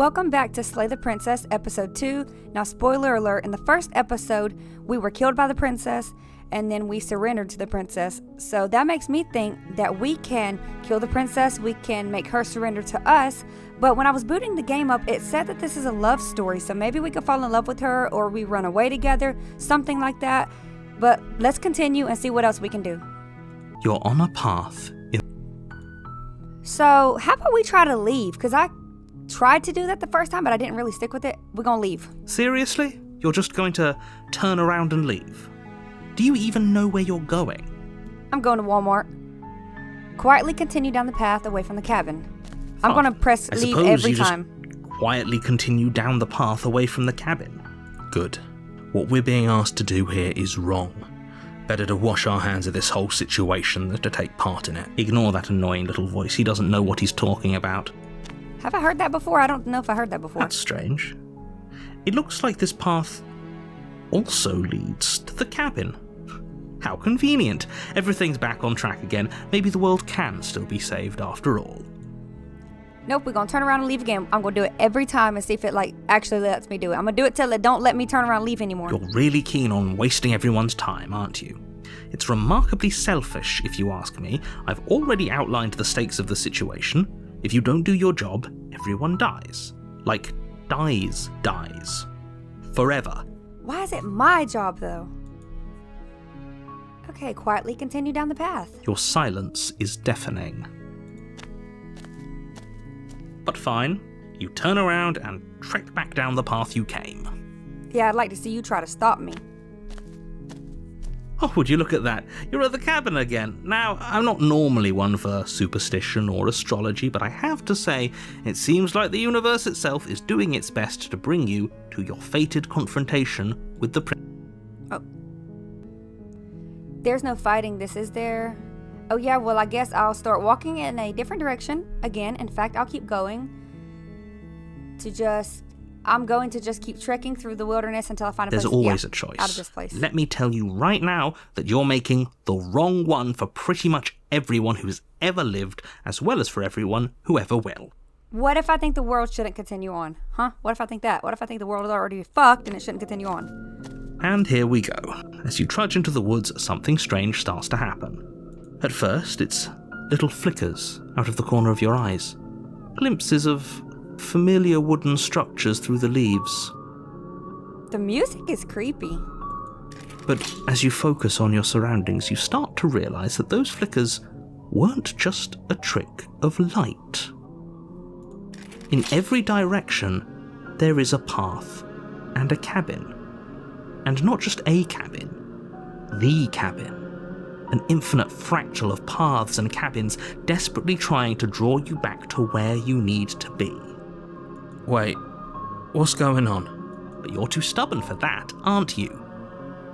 Welcome back to Slay the Princess, Episode 2. Now, spoiler alert, in the first episode, we were killed by the princess, and then we surrendered to the princess. So that makes me think that we can kill the princess, we can make her surrender to us. But when I was booting the game up, it said that this is a love story, so maybe we could fall in love with her, or we run away together, something like that. But let's continue and see what else we can do. You're on a path. So, how about we try to leave? Because I tried to do that the first time, but I didn't really stick with it. We're gonna leave. Seriously? You're just going to turn around and leave? Do you even know where you're going? I'm going to Walmart. Quietly continue down the path away from the cabin. I'm gonna press leave every time. Quietly continue down the path away from the cabin. Good. What we're being asked to do here is wrong. Better to wash our hands of this whole situation than to take part in it. Ignore that annoying little voice. He doesn't know what he's talking about. Have I heard that before? I don't know if I heard that before. That's strange. It looks like this path also leads to the cabin. How convenient. Everything's back on track again. Maybe the world can still be saved after all. Nope, we're gonna turn around and leave again. I'm gonna do it every time and see if it actually lets me do it. I'm gonna do it till it don't let me turn around and leave anymore. You're really keen on wasting everyone's time, aren't you? It's remarkably selfish, if you ask me. I've already outlined the stakes of the situation. If you don't do your job, everyone dies. Like, dies. Forever. Why is it my job, though? Okay, quietly continue down the path. Your silence is deafening. But fine, you turn around and trek back down the path you came. Yeah, I'd like to see you try to stop me. Oh, would you look at that? You're at the cabin again. Now, I'm not normally one for superstition or astrology, but I have to say, it seems like the universe itself is doing its best to bring you to your fated confrontation with the prince. Oh. There's no fighting this, is there? Oh yeah, well I guess I'll start walking in a different direction again. In fact, I'll keep going I'm going to just keep trekking through the wilderness until I find a place. There's always a choice. Out of this place. Let me tell you right now that you're making the wrong one for pretty much everyone who has ever lived, as well as for everyone who ever will. What if I think the world shouldn't continue on? Huh? What if I think that? What if I think the world is already fucked and it shouldn't continue on? And here we go. As you trudge into the woods, something strange starts to happen. At first, it's little flickers out of the corner of your eyes. Glimpses of familiar wooden structures through the leaves. The music is creepy. But as you focus on your surroundings, you start to realize that those flickers weren't just a trick of light. In every direction, there is a path and a cabin. And not just a cabin, the cabin. An infinite fractal of paths and cabins desperately trying to draw you back to where you need to be. Wait, what's going on? But you're too stubborn for that, aren't you?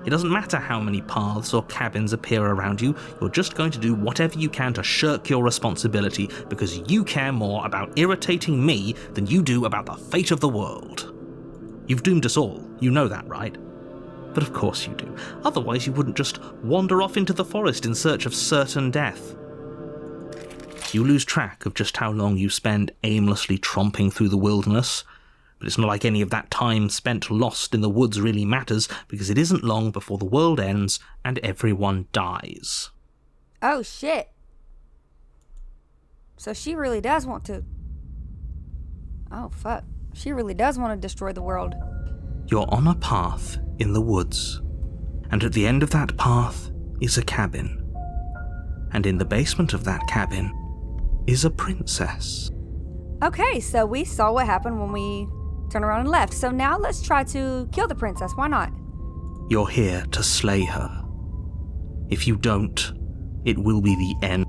It doesn't matter how many paths or cabins appear around you, you're just going to do whatever you can to shirk your responsibility because you care more about irritating me than you do about the fate of the world. You've doomed us all, you know that, right? But of course you do. Otherwise you wouldn't just wander off into the forest in search of certain death. You lose track of just how long you spend aimlessly tromping through the wilderness, but it's not like any of that time spent lost in the woods really matters, because it isn't long before the world ends and everyone dies. Oh shit. So she really does want to... Oh fuck. She really does want to destroy the world. You're on a path in the woods, and at the end of that path is a cabin. And in the basement of that cabin is a princess. Okay, so we saw what happened when we turned around and left. So now let's try to kill the princess. Why not? You're here to slay her. If you don't, it will be the end.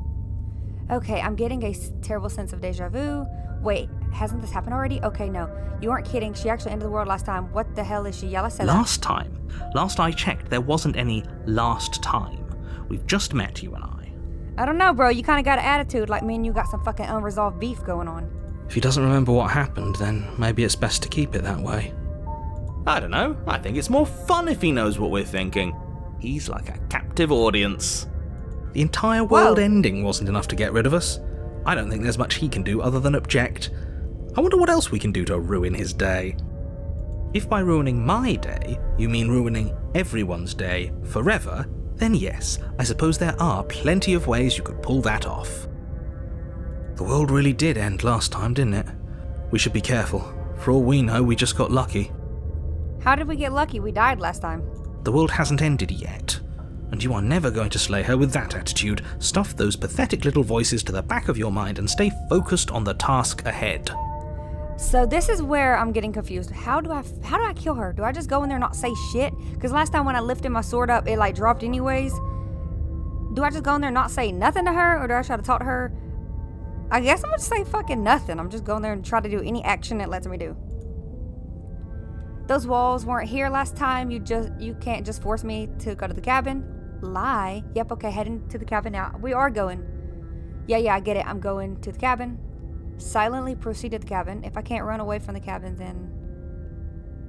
Okay, I'm getting a terrible sense of deja vu. Wait, hasn't this happened already? Okay, no. You aren't kidding. She actually ended the world last time. What the hell is she? Yeah, let's say Last time? Last I checked, there wasn't any last time. We've just met, you and I. I don't know, bro. You kind of got an attitude like me and you got some fucking unresolved beef going on. If he doesn't remember what happened, then maybe it's best to keep it that way. I don't know. I think it's more fun if he knows what we're thinking. He's like a captive audience. The entire world ending wasn't enough to get rid of us. I don't think there's much he can do other than object. I wonder what else we can do to ruin his day. If by ruining my day, you mean ruining everyone's day forever, then yes, I suppose there are plenty of ways you could pull that off. The world really did end last time, didn't it? We should be careful. For all we know, we just got lucky. How did we get lucky? We died last time. The world hasn't ended yet, and you are never going to slay her with that attitude. Stuff those pathetic little voices to the back of your mind and stay focused on the task ahead. So this is where I'm getting confused. How do I kill her? Do I just go in there and not say shit? Because last time when I lifted my sword up, it like dropped anyways. Do I just go in there and not say nothing to her, or do I try to talk to her? I guess I'm gonna say fucking nothing. I'm just going there and try to do any action it lets me do. Those walls weren't here last time. You can't just force me to go to the cabin. Lie. Yep, okay, heading to the cabin now. We are going. Yeah, I get it. I'm going to the cabin. Silently proceed to the cabin. If I can't run away from the cabin, then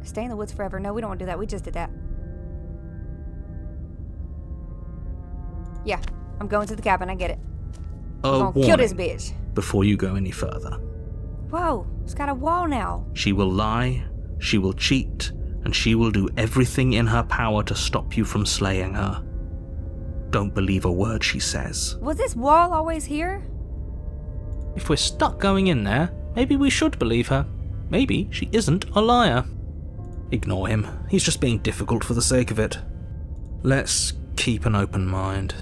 stay in the woods forever. No, we don't want to do that. We just did that. Yeah, I'm going to the cabin. I get it. I'm gonna kill this bitch. Before you go any further. Whoa, it's got a wall now. She will lie, she will cheat, and she will do everything in her power to stop you from slaying her. Don't believe a word she says. Was this wall always here? If we're stuck going in there, maybe we should believe her. Maybe she isn't a liar. Ignore him. He's just being difficult for the sake of it. Let's keep an open mind.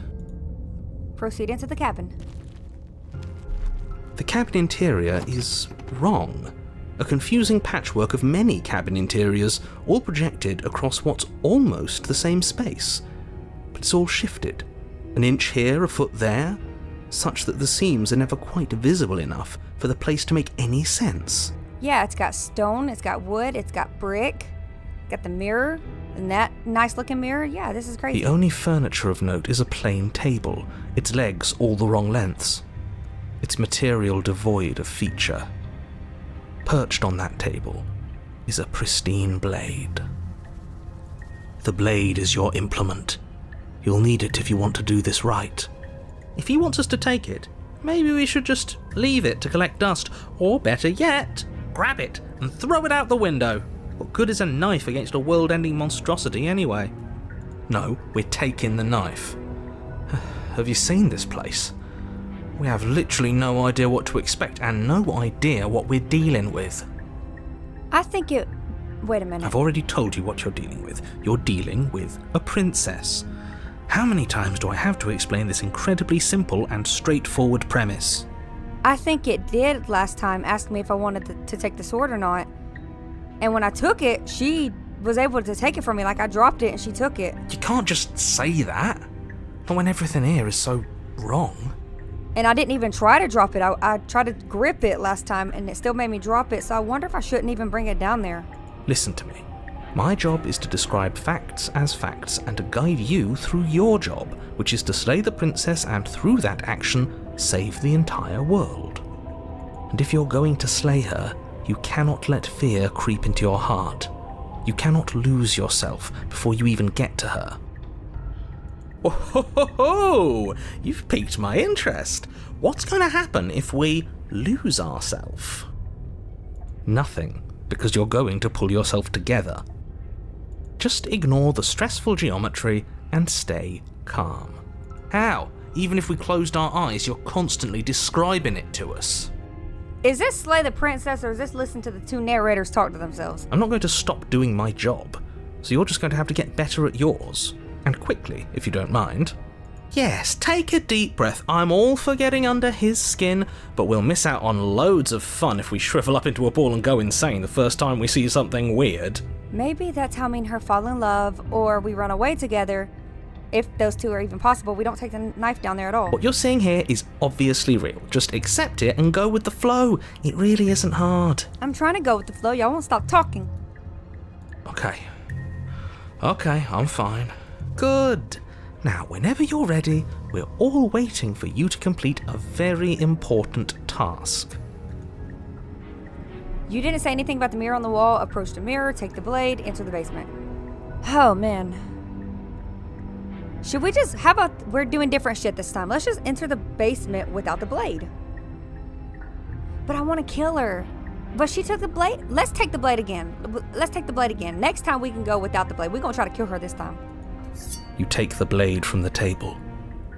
Proceed into the cabin. The cabin interior is wrong. A confusing patchwork of many cabin interiors, all projected across what's almost the same space. But it's all shifted. An inch here, a foot there, such that the seams are never quite visible enough for the place to make any sense. Yeah, it's got stone, it's got wood, it's got brick, got the mirror, and that nice looking mirror. Yeah, this is crazy. The only furniture of note is a plain table, its legs all the wrong lengths, its material devoid of feature. Perched on that table is a pristine blade. The blade is your implement. You'll need it if you want to do this right. If he wants us to take it, maybe we should just leave it to collect dust, or better yet, grab it and throw it out the window. What good is a knife against a world-ending monstrosity anyway? No, we're taking the knife. Have you seen this place? We have literally no idea what to expect and no idea what we're dealing with. I think it... Wait a minute. I've already told you what you're dealing with. You're dealing with a princess. How many times do I have to explain this incredibly simple and straightforward premise? I think it did last time ask me if I wanted to take the sword or not. And when I took it, she was able to take it from me. Like, I dropped it and she took it. You can't just say that. Not when everything here is so wrong. And I didn't even try to drop it. I tried to grip it last time and it still made me drop it. So I wonder if I shouldn't even bring it down there. Listen to me. My job is to describe facts as facts and to guide you through your job, which is to slay the princess and through that action, save the entire world. And if you're going to slay her, you cannot let fear creep into your heart. You cannot lose yourself before you even get to her. Oh, ho, ho, ho. You've piqued my interest. What's going to happen if we lose ourselves? Nothing, because you're going to pull yourself together. Just ignore the stressful geometry and stay calm. How? Even if we closed our eyes, you're constantly describing it to us. Is this Slay the Princess or is this listen to the two narrators talk to themselves? I'm not going to stop doing my job, so you're just going to have to get better at yours. And quickly, if you don't mind. Yes, take a deep breath. I'm all for getting under his skin, but we'll miss out on loads of fun if we shrivel up into a ball and go insane the first time we see something weird. Maybe that's how me and her fall in love, or we run away together. If those two are even possible, we don't take the knife down there at all. What you're seeing here is obviously real. Just accept it and go with the flow. It really isn't hard. I'm trying to go with the flow. Y'all won't stop talking. Okay, I'm fine. Good. Now, whenever you're ready, we're all waiting for you to complete a very important task. You didn't say anything about the mirror on the wall. Approach the mirror, take the blade, enter the basement. Oh, man. Should we just... How about we're doing different shit this time? Let's just enter the basement without the blade. But I want to kill her. But she took the blade? Let's take the blade again. Let's take the blade again. Next time we can go without the blade. We're going to try to kill her this time. You take the blade from the table.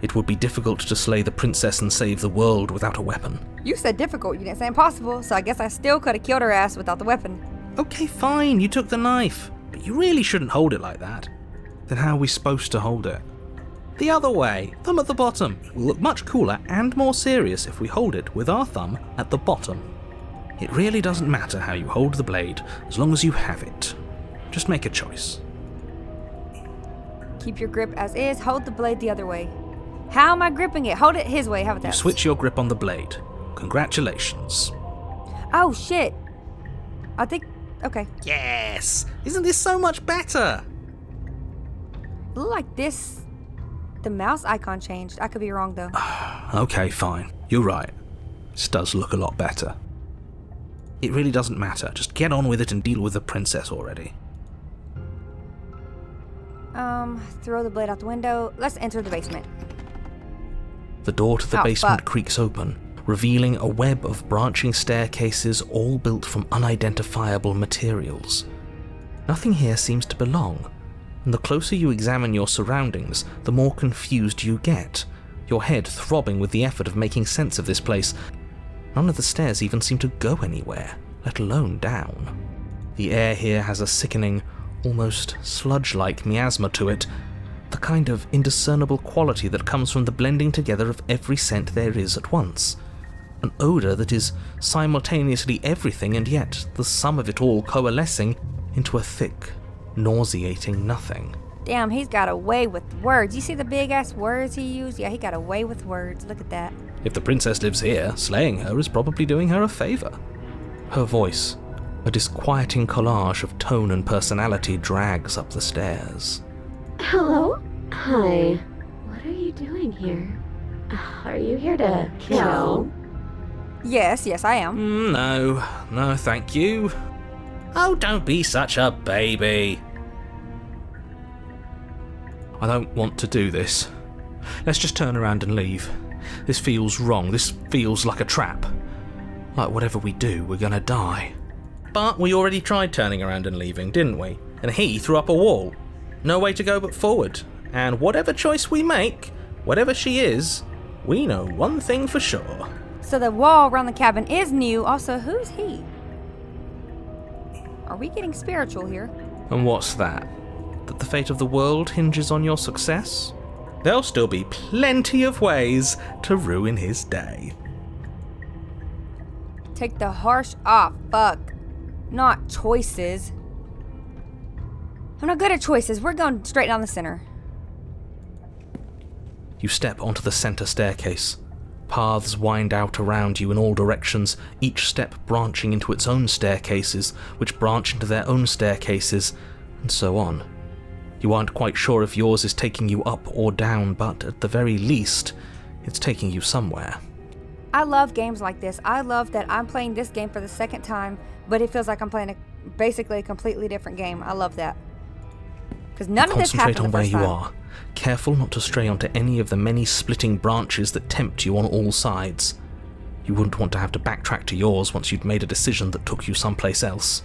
It would be difficult to slay the princess and save the world without a weapon. You said difficult. You didn't say impossible. So I guess I still could have killed her ass without the weapon. Okay, fine, you took the knife. But you really shouldn't hold it like that. Then how are we supposed to hold it? The other way, thumb at the bottom. Will look much cooler and more serious if we hold it with our thumb at the bottom. It really doesn't matter how you hold the blade, as long as you have it. Just make a choice. Keep your grip as is. Hold the blade the other way. How am I gripping it? Hold it his way. How about that? You switch your grip on the blade. Congratulations. Oh, shit. I think... Okay. Yes! Isn't this so much better? It looked like this... The mouse icon changed. I could be wrong, though. Okay, fine. You're right. This does look a lot better. It really doesn't matter. Just get on with it and deal with the princess already. Throw the blade out the window. Let's enter the basement. The door to the basement fuck. creaks open, revealing a web of branching staircases all built from unidentifiable materials. Nothing here seems to belong, and the closer you examine your surroundings, the more confused you get, your head throbbing with the effort of making sense of this place. None of the stairs even seem to go anywhere, let alone down. The air here has a sickening, almost sludge-like miasma to it, the kind of indiscernible quality that comes from the blending together of every scent there is at once. An odour that is simultaneously everything and yet the sum of it all coalescing into a thick, nauseating nothing. Damn, he's got a way with words. You see the big-ass words he used? Yeah, he got a way with words. Look at that. If the princess lives here, slaying her is probably doing her a favour. Her voice, a disquieting collage of tone and personality, drags up the stairs. Hello? Hi. What are you doing here? Are you here to kill? Yes, I am. No, thank you. Oh, don't be such a baby. I don't want to do this. Let's just turn around and leave. This feels wrong. This feels like a trap. Like whatever we do, we're gonna die. But we already tried turning around and leaving, didn't we? And he threw up a wall. No way to go but forward. And whatever choice we make, whatever she is, we know one thing for sure. So the wall around the cabin is new. Also, who's he? Are we getting spiritual here? And what's that? That the fate of the world hinges on your success? There'll still be plenty of ways to ruin his day. Take the harsh off. Fuck. Not choices. I'm not good at choices. We're going straight down the center. You step onto the center staircase. Paths wind out around you in all directions, each step branching into its own staircases, which branch into their own staircases, and so on. You aren't quite sure if yours is taking you up or down, but at the very least, it's taking you somewhere. I love games like this. I love that I'm playing this game for the second time, but it feels like I'm playing basically a completely different game. I love that. Because none of this happened the Concentrate on where first you time. are. Careful not to stray onto any of the many splitting branches that tempt you on all sides. You wouldn't want to have to backtrack to yours once you'd made a decision that took you someplace else.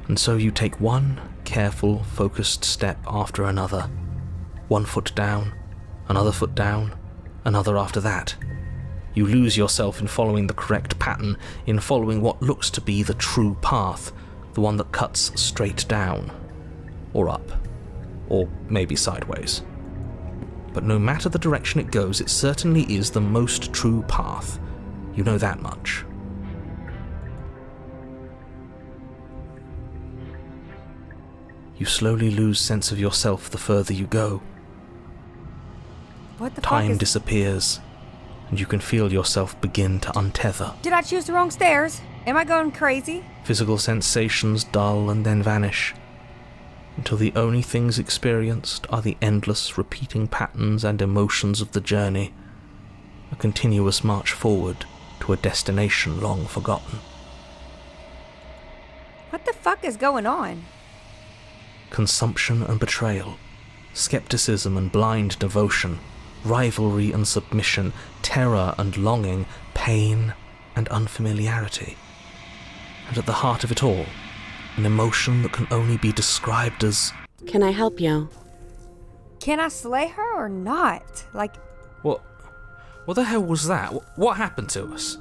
And so you take one careful, focused step after another. 1 foot down, another foot down, another after that. You lose yourself in following the correct pattern, in following what looks to be the true path, the one that cuts straight down, or up, or maybe sideways. But no matter the direction it goes, it certainly is the most true path. You know that much. You slowly lose sense of yourself the further you go. What the Time fuck is... disappears, and you can feel yourself begin to untether. Did I choose the wrong stairs? Am I going crazy? Physical sensations dull and then vanish, until the only things experienced are the endless repeating patterns and emotions of the journey, a continuous march forward to a destination long forgotten. What the fuck is going on? Consumption and betrayal, skepticism and blind devotion, rivalry and submission, terror and longing, pain and unfamiliarity. And at the heart of it all, an emotion that can only be described as... Can I help you? Can I slay her or not? Like, What the hell was that? What happened to us?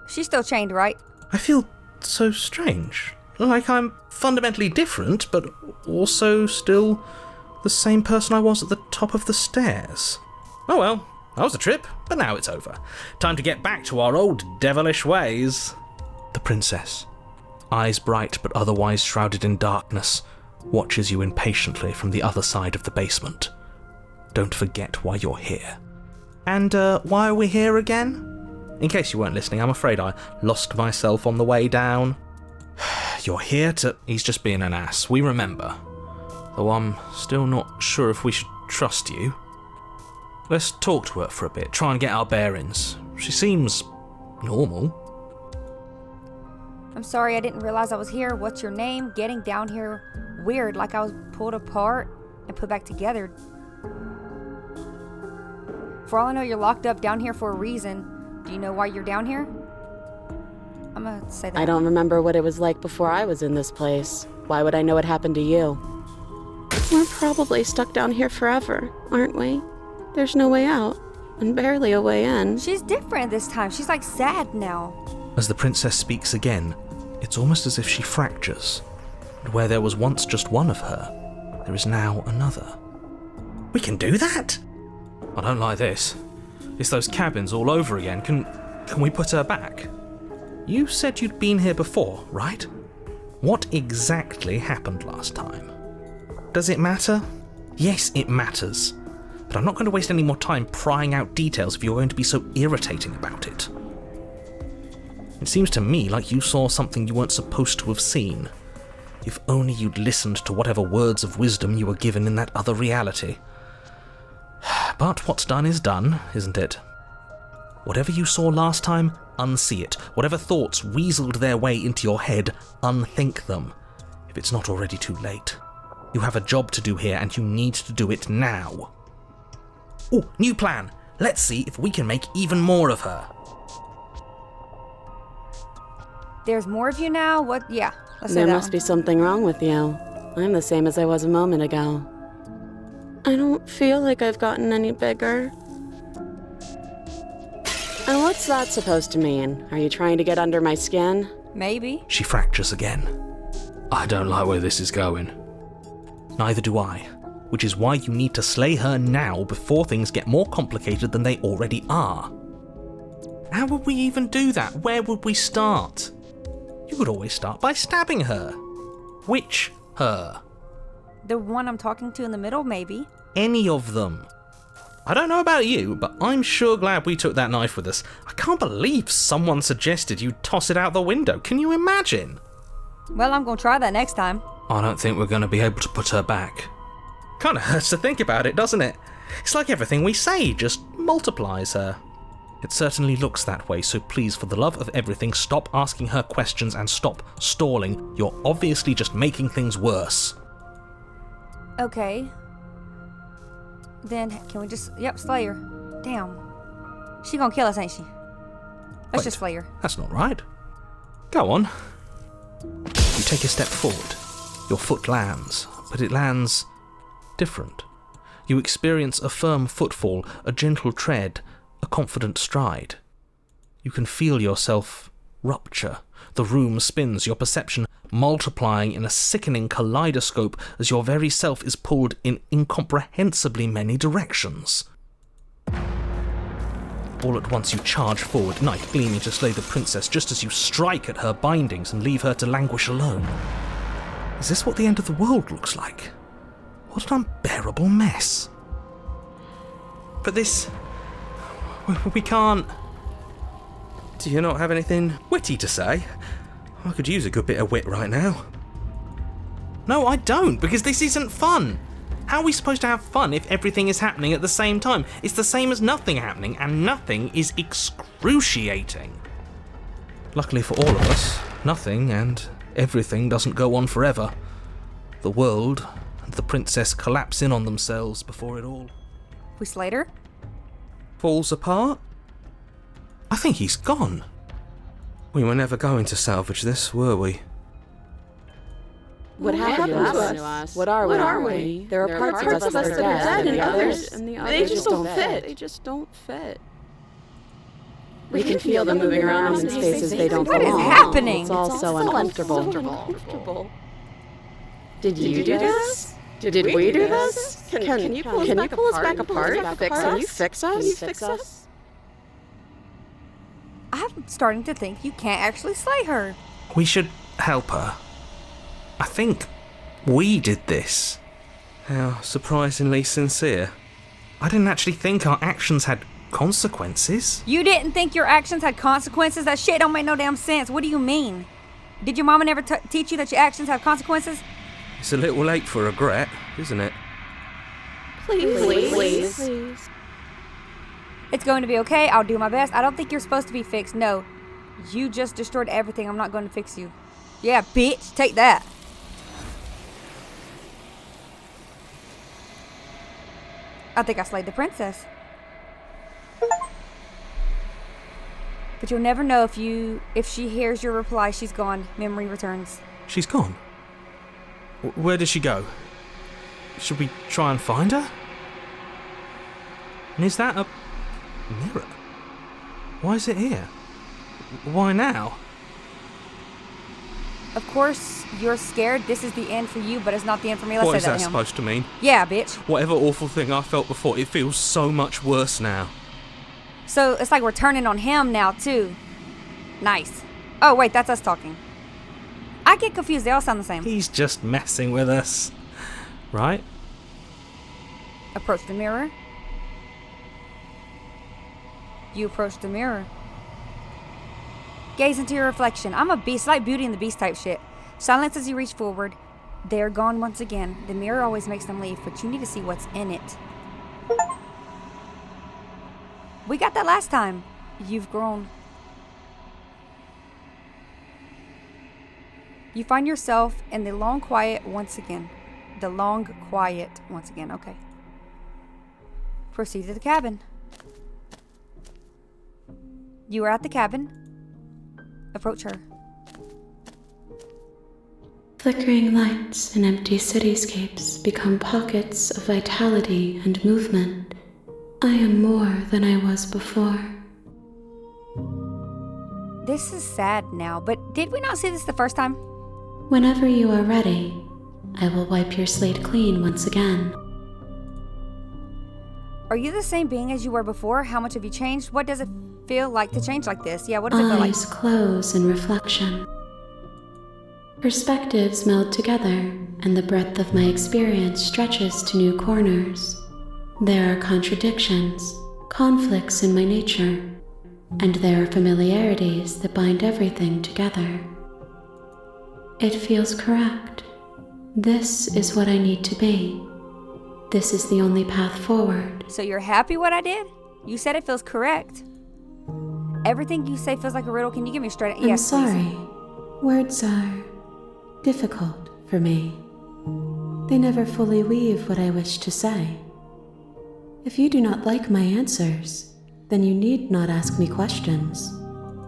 she's still chained, right? I feel so strange. Like I'm fundamentally different, but also still the same person I was at the top of the stairs. Oh well, that was a trip, but now it's over. Time to get back to our old devilish ways. The princess, eyes bright but otherwise shrouded in darkness, watches you impatiently from the other side of the basement. Don't forget why you're here. And why are we here again? In case you weren't listening, I'm afraid I lost myself on the way down. You're here to... He's just being an ass, we remember. Though I'm still not sure if we should trust you. Let's talk to her for a bit, try and get our bearings. She seems... normal. I'm sorry, I didn't realize I was here. What's your name? Getting down here weird, like I was pulled apart and put back together. For all I know, you're locked up down here for a reason. Do you know why you're down here? I'm gonna say that. I don't remember what it was like before I was in this place. Why would I know what happened to you? We're probably stuck down here forever, aren't we? There's no way out, and barely a way in. She's different this time. She's like sad now. As the princess speaks again, it's almost as if she fractures. And where there was once just one of her, there is now another. We can do that? I don't like this. It's those cabins all over again. Can we put her back? You said you'd been here before, right? What exactly happened last time? Does it matter? Yes, it matters. But I'm not going to waste any more time prying out details if you're going to be so irritating about it. It seems to me like you saw something you weren't supposed to have seen. If only you'd listened to whatever words of wisdom you were given in that other reality. But what's done is done, isn't it? Whatever you saw last time, unsee it. Whatever thoughts weaseled their way into your head, unthink them. If it's not already too late. You have a job to do here, and you need to do it now. Oh, new plan! Let's see if we can make even more of her. There's more of you now? What? Yeah, let's say There that must one. be something wrong with you. I'm the same as I was a moment ago. I don't feel like I've gotten any bigger. And what's that supposed to mean? Are you trying to get under my skin? Maybe. She fractures again. I don't like where this is going. Neither do I. Which is why you need to slay her now before things get more complicated than they already are. How would we even do that? Where would we start? You would always start by stabbing her. Which her? The one I'm talking to in the middle, maybe. Any of them. I don't know about you, but I'm sure glad we took that knife with us. I can't believe someone suggested you toss it out the window. Can you imagine? Well, I'm gonna try that next time. I don't think we're going to be able to put her back. Kinda hurts to think about it, doesn't it? It's like everything we say just multiplies her. It certainly looks that way, so please, for the love of everything, stop asking her questions and stop stalling. You're obviously just making things worse. Okay. Then, can we just... Yep, slay her. Damn. She gonna kill us, ain't she? Let's Wait. just slay her. That's not right. Go on. You take a step forward. Your foot lands, but it lands different. You experience a firm footfall, a gentle tread, a confident stride. You can feel yourself rupture. The room spins, your perception multiplying in a sickening kaleidoscope as your very self is pulled in incomprehensibly many directions. All at once you charge forward, knife gleaming to slay the princess just as you strike at her bindings and leave her to languish alone. Is this what the end of the world looks like? What an unbearable mess. But this... we can't... Do you not have anything witty to say? I could use a good bit of wit right now. No, I don't, because this isn't fun. How are we supposed to have fun if everything is happening at the same time? It's the same as nothing happening, and nothing is excruciating. Luckily for all of us, nothing and everything doesn't go on forever. The world and the princess collapse in on themselves before it all We slayed her? falls apart. I think he's gone. We were never going to salvage this, were we? What happened to us? What are we? There are parts of us that are dead and others, they just don't fit. They just don't fit. We can feel them moving around in spaces they don't belong. What is happening? It's all so uncomfortable. Did you do this? Did we do this? Can you pull us back apart? Can you fix us? I'm starting to think you can't actually slay her. We should help her. I think we did this. How surprisingly sincere. I didn't actually think our actions had consequences. You didn't think your actions had consequences? That shit don't make no damn sense. What do you mean? Did your mama never teach you that your actions have consequences? It's a little late for regret, isn't it? Please. It's going to be okay. I'll do my best. I don't think you're supposed to be fixed. No. You just destroyed everything. I'm not going to fix you. Yeah, bitch. Take that. I think I slayed the princess. But you'll never know if she hears your reply. She's gone. Memory returns. She's gone? Where did she go? Should we try and find her? And is that a mirror? Why is it here? Why now? Of course, you're scared. This is the end for you, but it's not the end for me. Let's What say is that that to him. supposed to mean? Yeah, bitch. Whatever awful thing I felt before, it feels so much worse now. So it's like we're turning on him now, too. Nice. Oh, wait, that's us talking. I get confused. They all sound the same. He's just messing with us. Right? Approach the mirror. You approach the mirror. Gaze into your reflection. I'm a beast, like Beauty and the Beast type shit. Silence as you reach forward. They're gone once again. The mirror always makes them leave, but you need to see what's in it. We got that last time. You've grown. You find yourself in the long quiet once again. The long quiet once again. Okay. Proceed to the cabin. You are at the cabin. Approach her. Flickering lights and empty cityscapes become pockets of vitality and movement. I am more than I was before. This is sad now, but did we not see this the first time? Whenever you are ready, I will wipe your slate clean once again. Are you the same being as you were before? How much have you changed? What does it feel like to change like this? Yeah, what does it feel like? Eyes close in reflection. Perspectives meld together, and the breadth of my experience stretches to new corners. There are contradictions, conflicts in my nature, and there are familiarities that bind everything together. It feels correct. This is what I need to be. This is the only path forward. So you're happy what I did? You said it feels correct. Everything you say feels like a riddle. Can you give me a straight... I'm Yes, sorry. please. Words are difficult for me. They never fully weave what I wish to say. If you do not like my answers, then you need not ask me questions.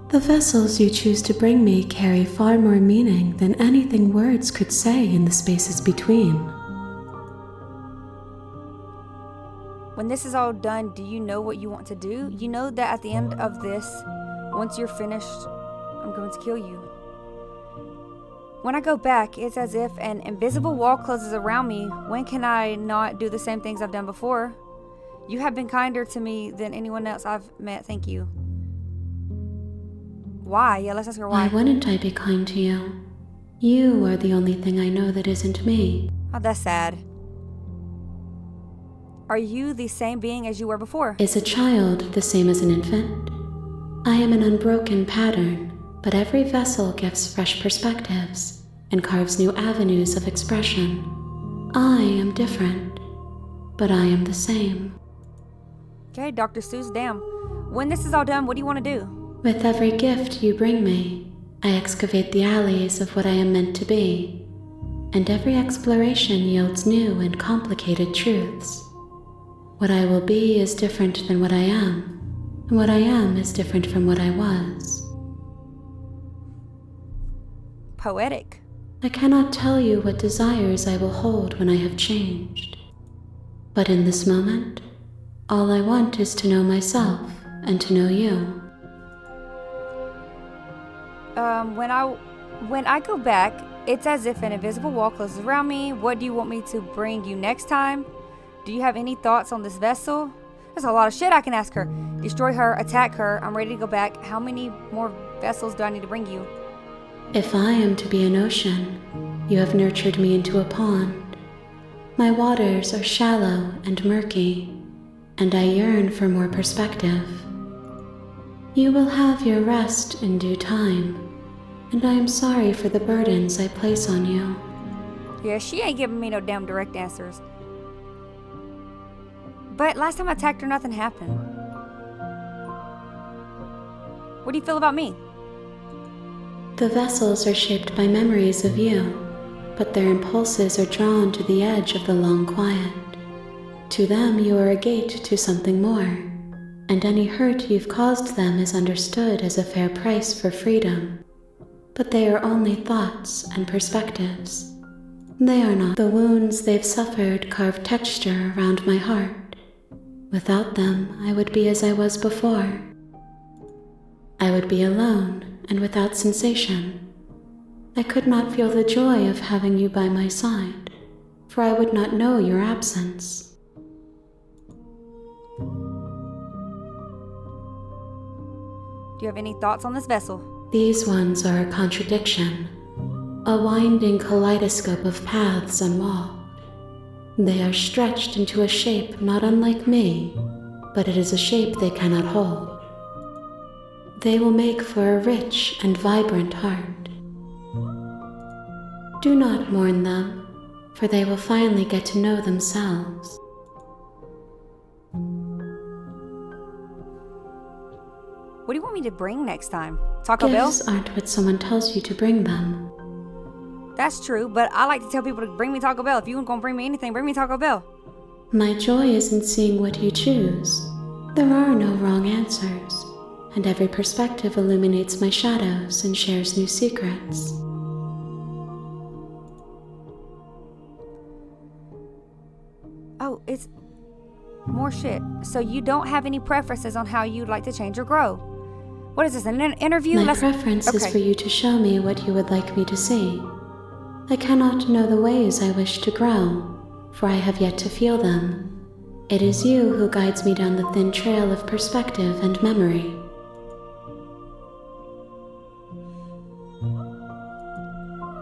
The vessels you choose to bring me carry far more meaning than anything words could say in the spaces between. When this is all done, do you know what you want to do? You know that at the end of this, once you're finished, I'm going to kill you. When I go back, it's as if an invisible wall closes around me. When can I not do the same things I've done before? You have been kinder to me than anyone else I've met. Thank you. Why? Yeah, let's ask her why. Why wouldn't I be kind to you? You are the only thing I know that isn't me. Oh, that's sad. Are you the same being as you were before? Is a child the same as an infant? I am an unbroken pattern, but every vessel gives fresh perspectives and carves new avenues of expression. I am different, but I am the same. Okay, Dr. Seuss, damn. When this is all done, what do you want to do? With every gift you bring me, I excavate the alleys of what I am meant to be, and every exploration yields new and complicated truths. What I will be is different than what I am, and what I am is different from what I was. poetic. I cannot tell you what desires I will hold when I have changed. But in this moment, all I want is to know myself and to know you. When I go back, it's as if an invisible wall closes around me. What do you want me to bring you next time? Do you have any thoughts on this vessel? There's a lot of shit I can ask her. Destroy her, attack her. I'm ready to go back. How many more vessels do I need to bring you? If I am to be an ocean, you have nurtured me into a pond. My waters are shallow and murky, and I yearn for more perspective. You will have your rest in due time, and I am sorry for the burdens I place on you. Yeah, she ain't giving me no damn direct answers. But last time I attacked her, nothing happened. What do you feel about me? The vessels are shaped by memories of you, but their impulses are drawn to the edge of the long quiet. To them, you are a gate to something more, and any hurt you've caused them is understood as a fair price for freedom. But they are only thoughts and perspectives. They are not. The wounds they've suffered carve texture around my heart. Without them, I would be as I was before. I would be alone and without sensation. I could not feel the joy of having you by my side, for I would not know your absence. Do you have any thoughts on this vessel? These ones are a contradiction, a winding kaleidoscope of paths unwalked. They are stretched into a shape not unlike me, but it is a shape they cannot hold. They will make for a rich and vibrant heart. Do not mourn them, for they will finally get to know themselves. What do you want me to bring next time? Taco Bell? Gifts aren't what someone tells you to bring them. That's true, but I like to tell people to bring me Taco Bell. If you weren't gonna bring me anything, bring me Taco Bell. My joy is in seeing what you choose. There are no wrong answers, and every perspective illuminates my shadows and shares new secrets. Oh, it's more shit. So you don't have any preferences on how you'd like to change or grow? What is this, an interview? My preference is for you to show me what you would like me to see. I cannot know the ways I wish to grow, for I have yet to feel them. It is you who guides me down the thin trail of perspective and memory.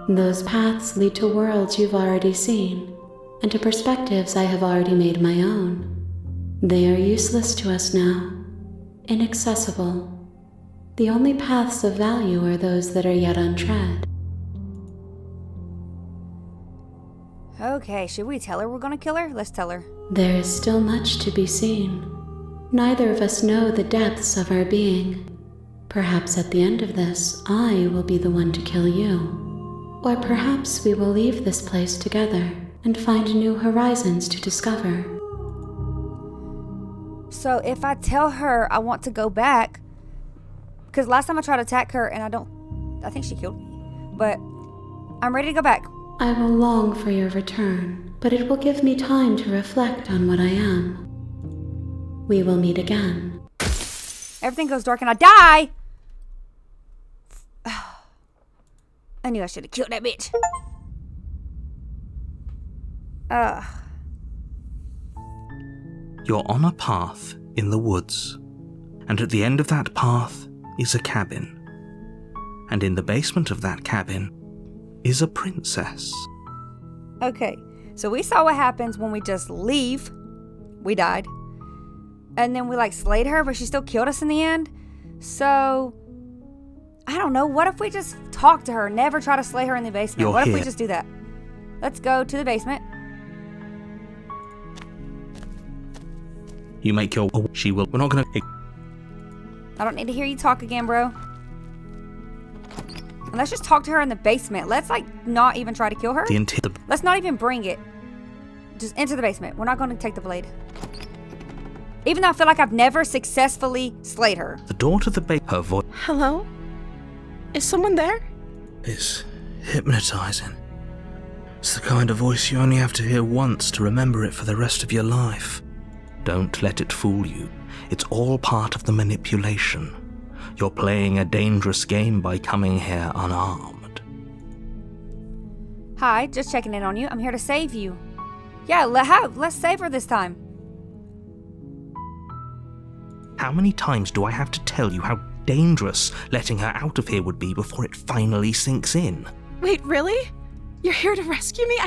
Those paths lead to worlds you've already seen, and to perspectives I have already made my own. They are useless to us now, inaccessible. The only paths of value are those that are yet untread. Okay, should we tell her we're gonna kill her? Let's tell her. There is still much to be seen. Neither of us know the depths of our being. Perhaps at the end of this, I will be the one to kill you. Or perhaps we will leave this place together and find new horizons to discover. So if I tell her I want to go back, because last time I tried to attack her and I think she killed me, but I'm ready to go back. I will long for your return, but it will give me time to reflect on what I am. We will meet again. Everything goes dark and I die! I knew I should have killed that bitch. You're on a path in the woods, and at the end of that path is a cabin. And in the basement of that cabin is a princess. Okay, so we saw what happens when we just leave. We died. And then we slayed her, but she still killed us in the end. So, I don't know. What if we just talk to her, never try to slay her in the basement? What if we just do that? Let's go to the basement. You make your... She will... We're not gonna... I don't need to hear you talk again, bro. And let's just talk to her in the basement. Let's not even try to kill her. Let's not even bring it. Just enter the basement. We're not going to take the blade. Even though I feel like I've never successfully slayed her. The door to the her voice. Hello? Is someone there? Is hypnotizing. It's the kind of voice you only have to hear once to remember it for the rest of your life. Don't let it fool you. It's all part of the manipulation. You're playing a dangerous game by coming here unarmed. Hi, just checking in on you. I'm here to save you. Yeah, let's save her this time. How many times do I have to tell you how dangerous letting her out of here would be before it finally sinks in? Wait, really? You're here to rescue me?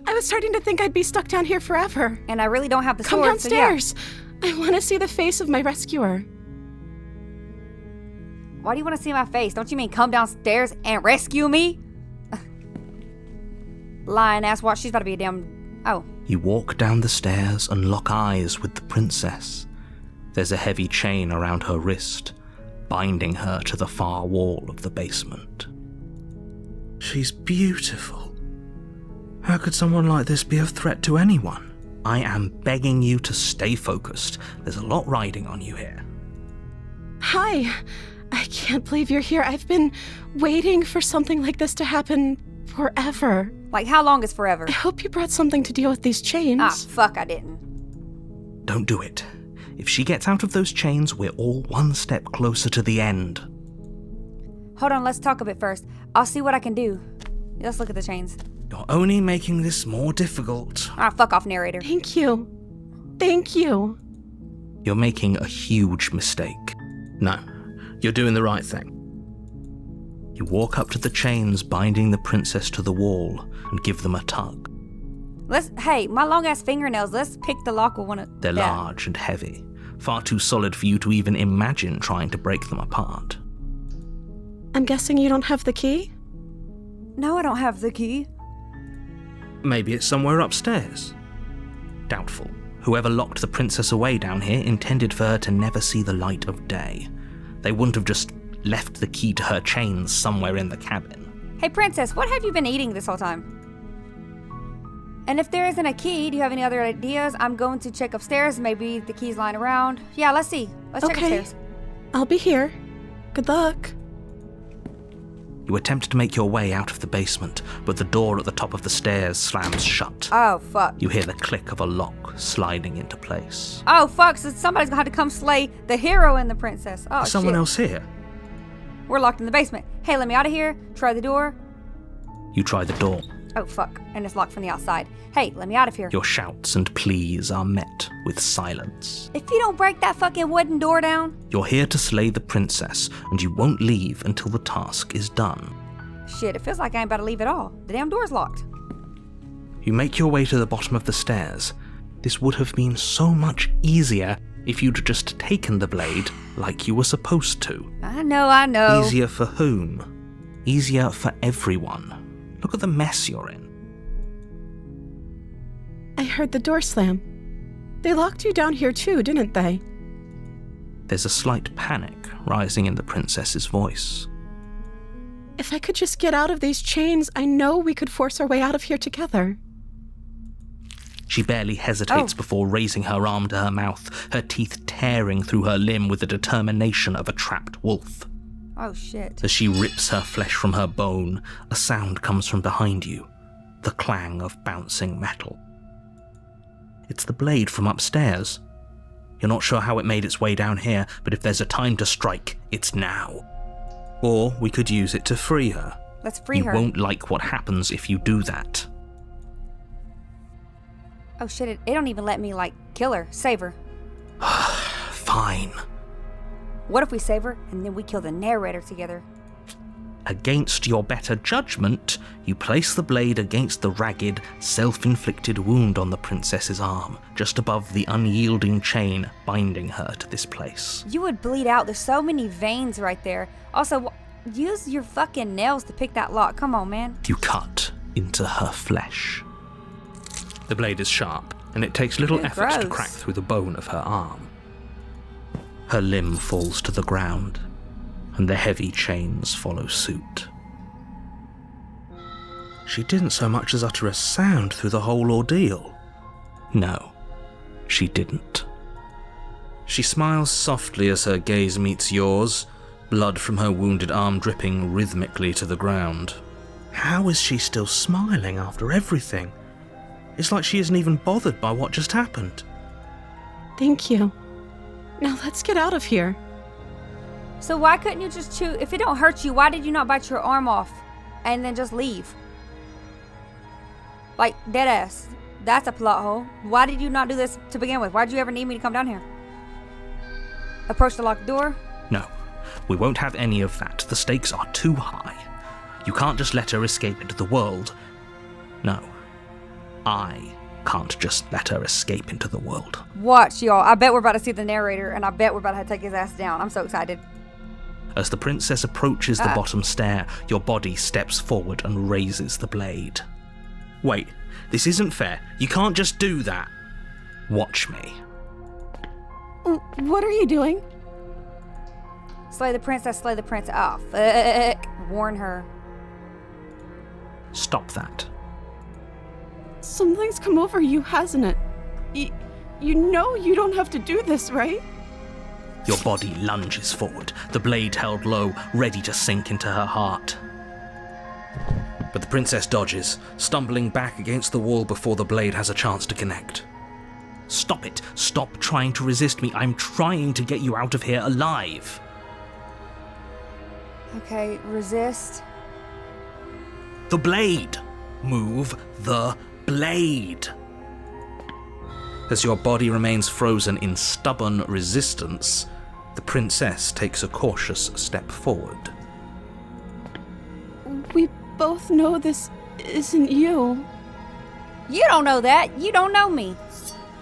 I was starting to think I'd be stuck down here forever. And I really don't have the Come sword, downstairs. So I want to see the face of my rescuer. Why do you want to see my face? Don't you mean come downstairs and rescue me? Lying ass, what? She's about to be a damn... Oh. You walk down the stairs and lock eyes with the princess. There's a heavy chain around her wrist, binding her to the far wall of the basement. She's beautiful. How could someone like this be a threat to anyone? I am begging you to stay focused. There's a lot riding on you here. Hi. I can't believe you're here. I've been waiting for something like this to happen forever. Like, how long is forever? I hope you brought something to deal with these chains. Ah, fuck, I didn't. Don't do it. If she gets out of those chains, we're all one step closer to the end. Hold on, let's talk a bit first. I'll see what I can do. Let's look at the chains. You're only making this more difficult. Ah, fuck off, narrator. Thank you. Thank you. You're making a huge mistake. No, you're doing the right thing. You walk up to the chains binding the princess to the wall and give them a tug. Hey, my long-ass fingernails, let's pick the lock with one of... They're large and heavy, far too solid for you to even imagine trying to break them apart. I'm guessing you don't have the key? No, I don't have the key. Maybe it's somewhere upstairs. Doubtful. Whoever locked the princess away down here intended for her to never see the light of day. They wouldn't have just left the key to her chains somewhere in the cabin. Hey, princess, what have you been eating this whole time? And if there isn't a key, do you have any other ideas? I'm going to check upstairs. Maybe the key's lying around. Yeah, let's see. Let's check upstairs. I'll be here. Good luck. You attempt to make your way out of the basement, but the door at the top of the stairs slams shut. Oh, fuck. You hear the click of a lock sliding into place. Oh, fuck, so somebody's gonna have to come slay the hero and the princess. Oh, Is someone shit. else here? We're locked in the basement. Hey, let me out of here. Try the door. You try the door. Oh, fuck, and it's locked from the outside. Hey, let me out of here. Your shouts and pleas are met with silence. If you don't break that fucking wooden door down... You're here to slay the princess, and you won't leave until the task is done. Shit, it feels like I ain't about to leave at all. The damn door's locked. You make your way to the bottom of the stairs. This would have been so much easier if you'd just taken the blade like you were supposed to. I know. Easier for whom? Easier for everyone. Look at the mess you're in. I heard the door slam. They locked you down here too, didn't they? There's a slight panic rising in the princess's voice. If I could just get out of these chains, I know we could force our way out of here together. She barely hesitates before raising her arm to her mouth, her teeth tearing through her limb with the determination of a trapped wolf. Oh, shit. As she rips her flesh from her bone, a sound comes from behind you, the clang of bouncing metal. It's the blade from upstairs. You're not sure how it made its way down here, but if there's a time to strike, it's now. Or we could use it to free her. Let's free her. You won't like what happens if you do that. Oh, shit, it don't even let me, kill her. Save her. Fine. What if we save her, and then we kill the narrator together? Against your better judgment, you place the blade against the ragged, self-inflicted wound on the princess's arm, just above the unyielding chain binding her to this place. You would bleed out. There's so many veins right there. Also, use your fucking nails to pick that lock. Come on, man. You cut into her flesh. The blade is sharp, and it takes little effort to gross. crack through the bone of her arm. Her limb falls to the ground, and the heavy chains follow suit. She didn't so much as utter a sound through the whole ordeal. No, she didn't. She smiles softly as her gaze meets yours, blood from her wounded arm dripping rhythmically to the ground. How is she still smiling after everything? It's like she isn't even bothered by what just happened. Thank you. Now let's get out of here. So why couldn't you just chew? If it don't hurt you, why did you not bite your arm off and then just leave? Like, dead ass. That's a plot hole. Why did you not do this to begin with? Why did you ever need me to come down here? Approach the locked door? No, we won't have any of that. The stakes are too high. You can't just let her escape into the world. No, I can't just let her escape into the world. Watch, y'all. I bet we're about to see the narrator, and I bet we're about to have to take his ass down. I'm so excited. As the princess approaches the bottom stair, your body steps forward and raises the blade. Wait, this isn't fair. You can't just do that. Watch me. What are you doing? Slay the princess, slay the prince. Oh, fuck. Warn her. Stop that. Something's come over you, hasn't it? You know you don't have to do this, right? Your body lunges forward, the blade held low, ready to sink into her heart. But the princess dodges, stumbling back against the wall before the blade has a chance to connect. Stop it! Stop trying to resist me. I'm trying to get you out of here alive. Okay, resist. The blade! Move the blade! As your body remains frozen in stubborn resistance, the princess takes a cautious step forward. We both know this isn't you. You don't know that. You don't know me.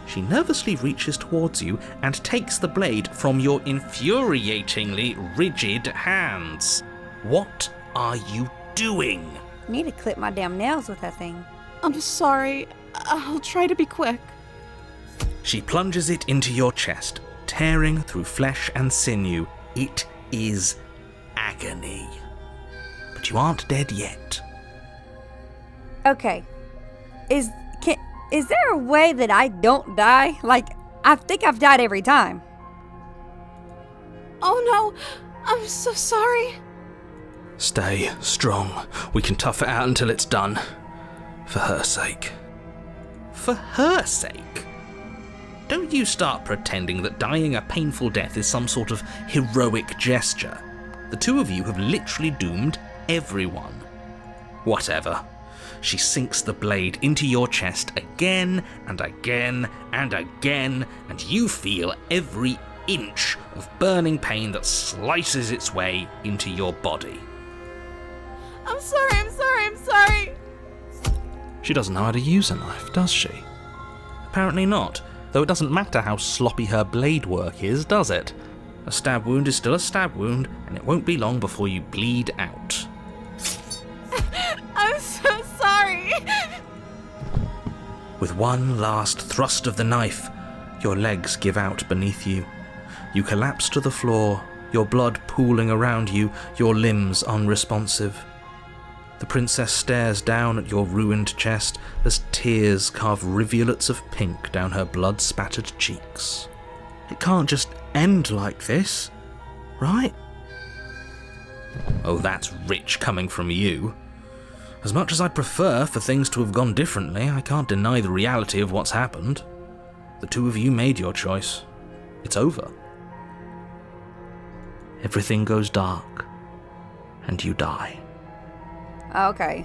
She nervously reaches towards you and takes the blade from your infuriatingly rigid hands. What are you doing? I need to clip my damn nails with that thing. I'm sorry. I'll try to be quick. She plunges it into your chest, tearing through flesh and sinew. It is agony. But you aren't dead yet. Okay. Is there a way that I don't die? Like, I think I've died every time. Oh no, I'm so sorry. Stay strong. We can tough it out until it's done. For her sake. For her sake? Don't you start pretending that dying a painful death is some sort of heroic gesture. The two of you have literally doomed everyone. Whatever. She sinks the blade into your chest again and again and again, and you feel every inch of burning pain that slices its way into your body. I'm sorry. She doesn't know how to use a knife, does she? Apparently not, though it doesn't matter how sloppy her blade work is, does it? A stab wound is still a stab wound, and it won't be long before you bleed out. I'm so sorry. With one last thrust of the knife, your legs give out beneath you. You collapse to the floor, your blood pooling around you, your limbs unresponsive. The princess stares down at your ruined chest as tears carve rivulets of pink down her blood-spattered cheeks. It can't just end like this, right? Oh, that's rich coming from you. As much as I'd prefer for things to have gone differently, I can't deny the reality of what's happened. The two of you made your choice. It's over. Everything goes dark, and you die. Okay.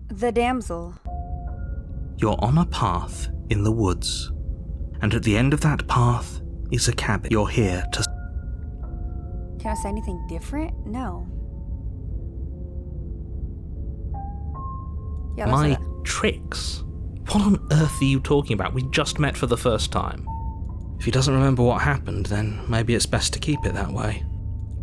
The damsel. You're on a path in the woods, and at the end of that path is a cabin. You're here to... Can I say anything different? No. Yeah, let's say My that. tricks? What on earth are you talking about? We just met for the first time. If he doesn't remember what happened, then maybe it's best to keep it that way.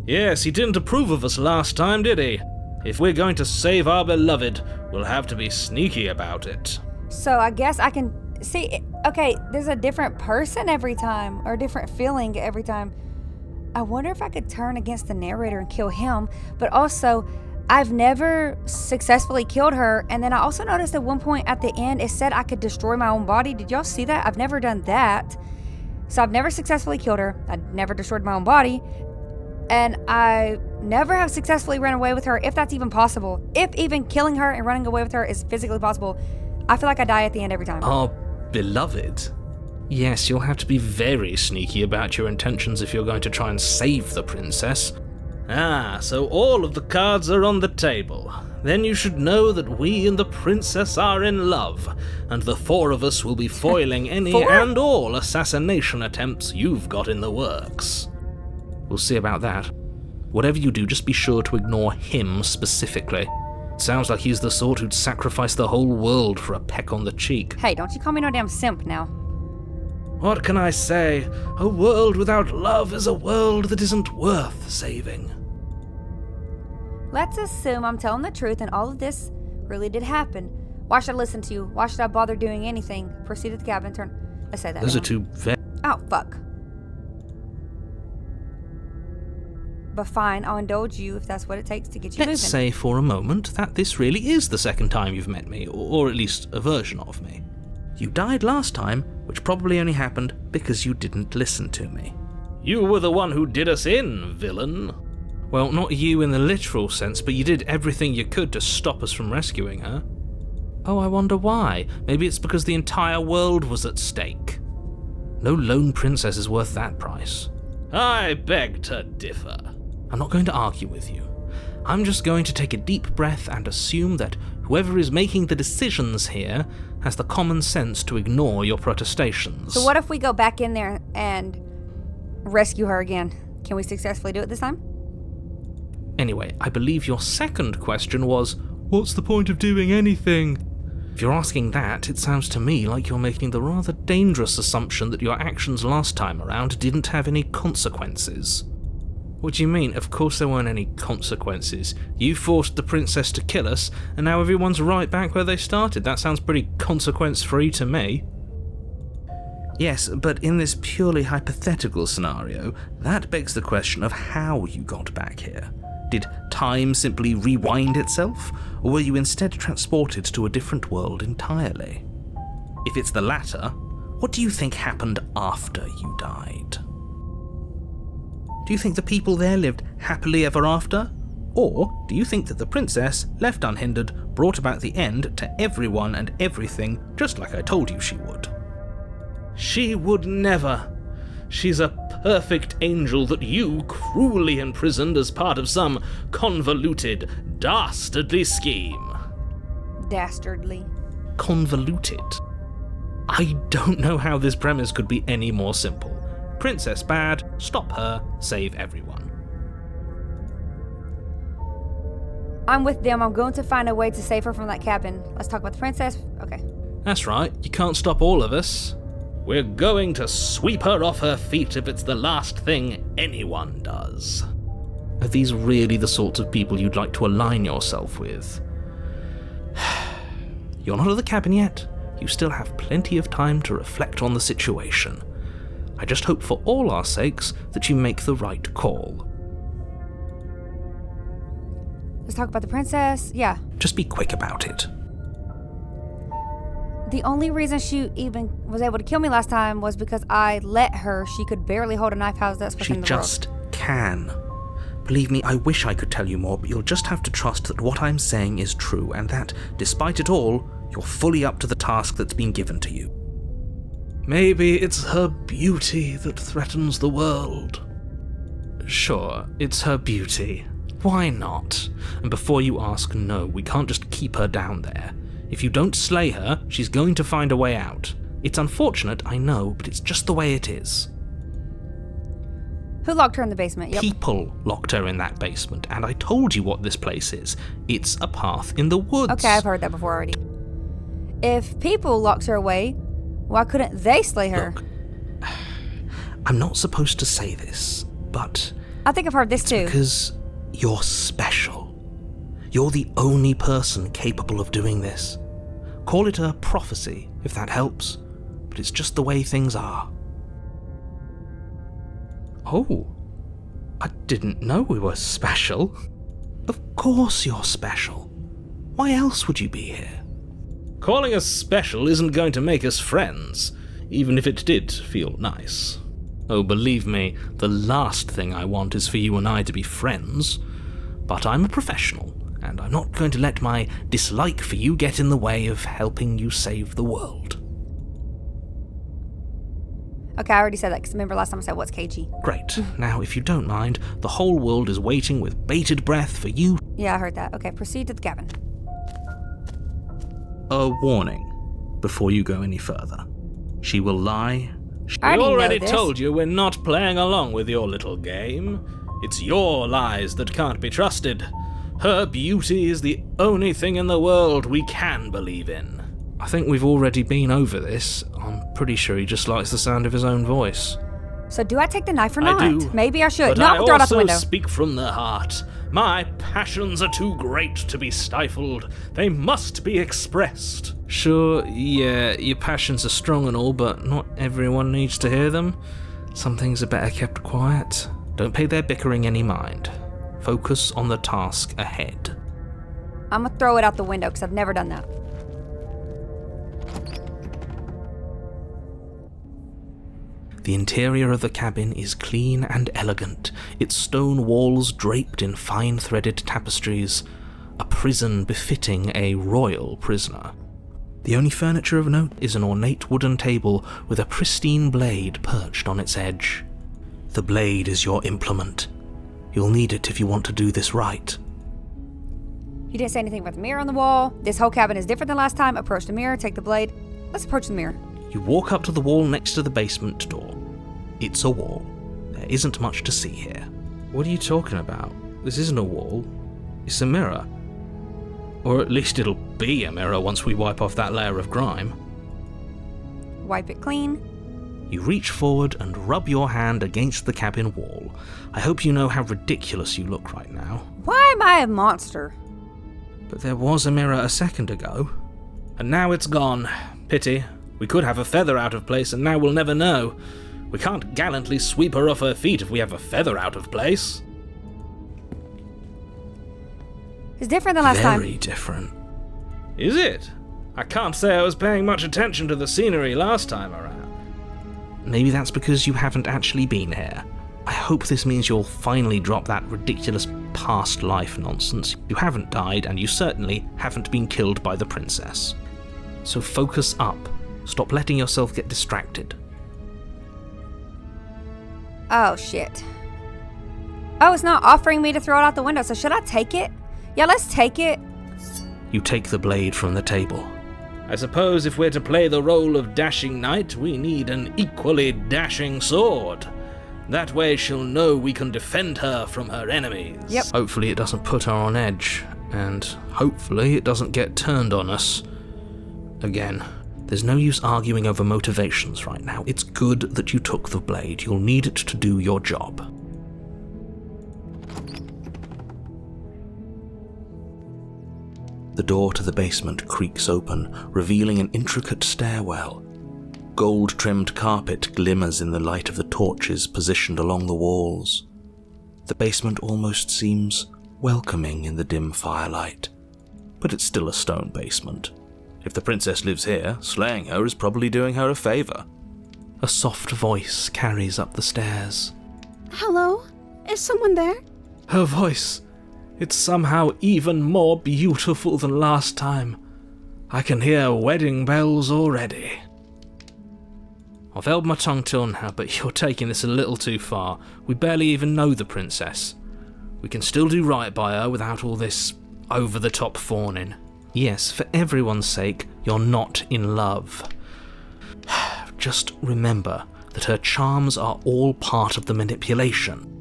Yes, he didn't approve of us last time, did he? If we're going to save our beloved, we'll have to be sneaky about it. So I guess I can see. Okay, there's a different person every time, or a different feeling every time. I wonder if I could turn against the narrator and kill him, but also, I've never successfully killed her, and then I also noticed at one point at the end, it said I could destroy my own body. Did y'all see that? I've never done that. So I've never successfully killed her. I've never destroyed my own body. And I never have successfully run away with her, if that's even possible. If even killing her and running away with her is physically possible, I feel like I die at the end every time. Our beloved? Yes, you'll have to be very sneaky about your intentions if you're going to try and save the princess. Ah, so all of the cards are on the table. Then you should know that we and the princess are in love, and the four of us will be foiling any and all assassination attempts you've got in the works. We'll see about that. Whatever you do, just be sure to ignore him specifically. It sounds like he's the sort who'd sacrifice the whole world for a peck on the cheek. Hey, don't you call me no damn simp now. What can I say? A world without love is a world that isn't worth saving. Let's assume I'm telling the truth and all of this really did happen. Why should I listen to you? Why should I bother doing anything? Proceed to the cabin, turn. Let's say that. Those are two very... Oh, fuck. But fine, I'll indulge you if that's what it takes to get you moving. Let's say for a moment that this really is the second time you've met me, or at least a version of me. You died last time, which probably only happened because you didn't listen to me. You were the one who did us in, villain. Well, not you in the literal sense, but you did everything you could to stop us from rescuing her. Oh, I wonder why. Maybe it's because the entire world was at stake. No lone princess is worth that price. I beg to differ. I'm not going to argue with you. I'm just going to take a deep breath and assume that whoever is making the decisions here has the common sense to ignore your protestations. So what if we go back in there and rescue her again? Can we successfully do it this time? Anyway, I believe your second question was, what's the point of doing anything? If you're asking that, it sounds to me like you're making the rather dangerous assumption that your actions last time around didn't have any consequences. What do you mean? Of course there weren't any consequences. You forced the princess to kill us, and now everyone's right back where they started. That sounds pretty consequence-free to me. Yes, but in this purely hypothetical scenario, that begs the question of how you got back here. Did time simply rewind itself, or were you instead transported to a different world entirely? If it's the latter, what do you think happened after you died? Do you think the people there lived happily ever after? Or do you think that the princess, left unhindered, brought about the end to everyone and everything, just like I told you she would? She would never. She's a perfect angel that you cruelly imprisoned as part of some convoluted, dastardly scheme. Dastardly. Convoluted? I don't know how this premise could be any more simple. Princess bad, stop her, save everyone. I'm with them. I'm going to find a way to save her from that cabin. Let's talk about the princess. Okay. That's right, you can't stop all of us. We're going to sweep her off her feet if it's the last thing anyone does. Are these really the sorts of people you'd like to align yourself with? You're not at the cabin yet. You still have plenty of time to reflect on the situation. I just hope for all our sakes that you make the right call. Let's talk about the princess. Yeah. Just be quick about it. The only reason she even was able to kill me last time was because I let her. She could barely hold a knife. How's that supposed to She in the world? just can. Believe me, I wish I could tell you more, but you'll just have to trust that what I'm saying is true, and that, despite it all, you're fully up to the task that's been given to you. Maybe it's her beauty that threatens the world. Sure, it's her beauty. Why not? And before you ask, no, we can't just keep her down there. If you don't slay her, she's going to find a way out. It's unfortunate, I know, but it's just the way it is. Who locked her in the basement? Yep. People locked her in that basement, and I told you what this place is. It's a path in the woods. Okay, I've heard that before already. If people locked her away, why couldn't they slay her? Look, I'm not supposed to say this, but I think I've heard this too. because you're special. You're the only person capable of doing this. Call it a prophecy, if that helps, but it's just the way things are. Oh, I didn't know we were special. Of course you're special. Why else would you be here? Calling us special isn't going to make us friends, even if it did feel nice. Oh, believe me, the last thing I want is for you and I to be friends. But I'm a professional, and I'm not going to let my dislike for you get in the way of helping you save the world. Okay, I already said that because remember last time I said what's cagey. Great. Now, if you don't mind, the whole world is waiting with bated breath for you. Yeah, I heard that. Okay, proceed to the cabin. A warning before you go any further. She will lie. I We already already know this. told you we're not playing along with your little game. It's your lies that can't be trusted. Her beauty is the only thing in the world we can believe in. I think we've already been over this. I'm pretty sure he just likes the sound of his own voice. So do I take the knife or I not? do, Maybe I should. But No, I I'm gonna throw it out the also window. speak from the heart. My passions are too great to be stifled. They must be expressed. Sure, yeah, your passions are strong and all, but not everyone needs to hear them. Some things are better kept quiet. Don't pay their bickering any mind. Focus on the task ahead. I'm gonna throw it out the window because I've never done that. The interior of the cabin is clean and elegant, its stone walls draped in fine-threaded tapestries, a prison befitting a royal prisoner. The only furniture of note is an ornate wooden table with a pristine blade perched on its edge. The blade is your implement. You'll need it if you want to do this right. You didn't say anything about the mirror on the wall. This whole cabin is different than last time. Approach the mirror, take the blade. Let's approach the mirror. You walk up to the wall next to the basement door. It's a wall. There isn't much to see here. What are you talking about? This isn't a wall. It's a mirror. Or at least it'll be a mirror once we wipe off that layer of grime. Wipe it clean. You reach forward and rub your hand against the cabin wall. I hope you know how ridiculous you look right now. Why am I a monster? But there was a mirror a second ago. And now it's gone. Pity. We could have a feather out of place and now we'll never know. We can't gallantly sweep her off her feet if we have a feather out of place. It's different than last time. Very different. Is it? I can't say I was paying much attention to the scenery last time around. Maybe that's because you haven't actually been here. I hope this means you'll finally drop that ridiculous past life nonsense. You haven't died, and you certainly haven't been killed by the princess. So focus up. Stop letting yourself get distracted. Oh, shit. Oh, it's not offering me to throw it out the window, so should I take it? Yeah, let's take it. You take the blade from the table. I suppose if we're to play the role of dashing knight, we need an equally dashing sword. That way she'll know we can defend her from her enemies. Yep. Hopefully it doesn't put her on edge, and hopefully it doesn't get turned on us. Again, there's no use arguing over motivations right now. It's good that you took the blade. You'll need it to do your job. The door to the basement creaks open, revealing an intricate stairwell. Gold-trimmed carpet glimmers in the light of the torches positioned along the walls. The basement almost seems welcoming in the dim firelight, but it's still a stone basement. If the princess lives here, slaying her is probably doing her a favor. A soft voice carries up the stairs. Hello? Is someone there? Her voice. It's somehow even more beautiful than last time. I can hear wedding bells already. I've held my tongue till now, but you're taking this a little too far. We barely even know the princess. We can still do right by her without all this over-the-top fawning. Yes, for everyone's sake, you're not in love. Just remember that her charms are all part of the manipulation.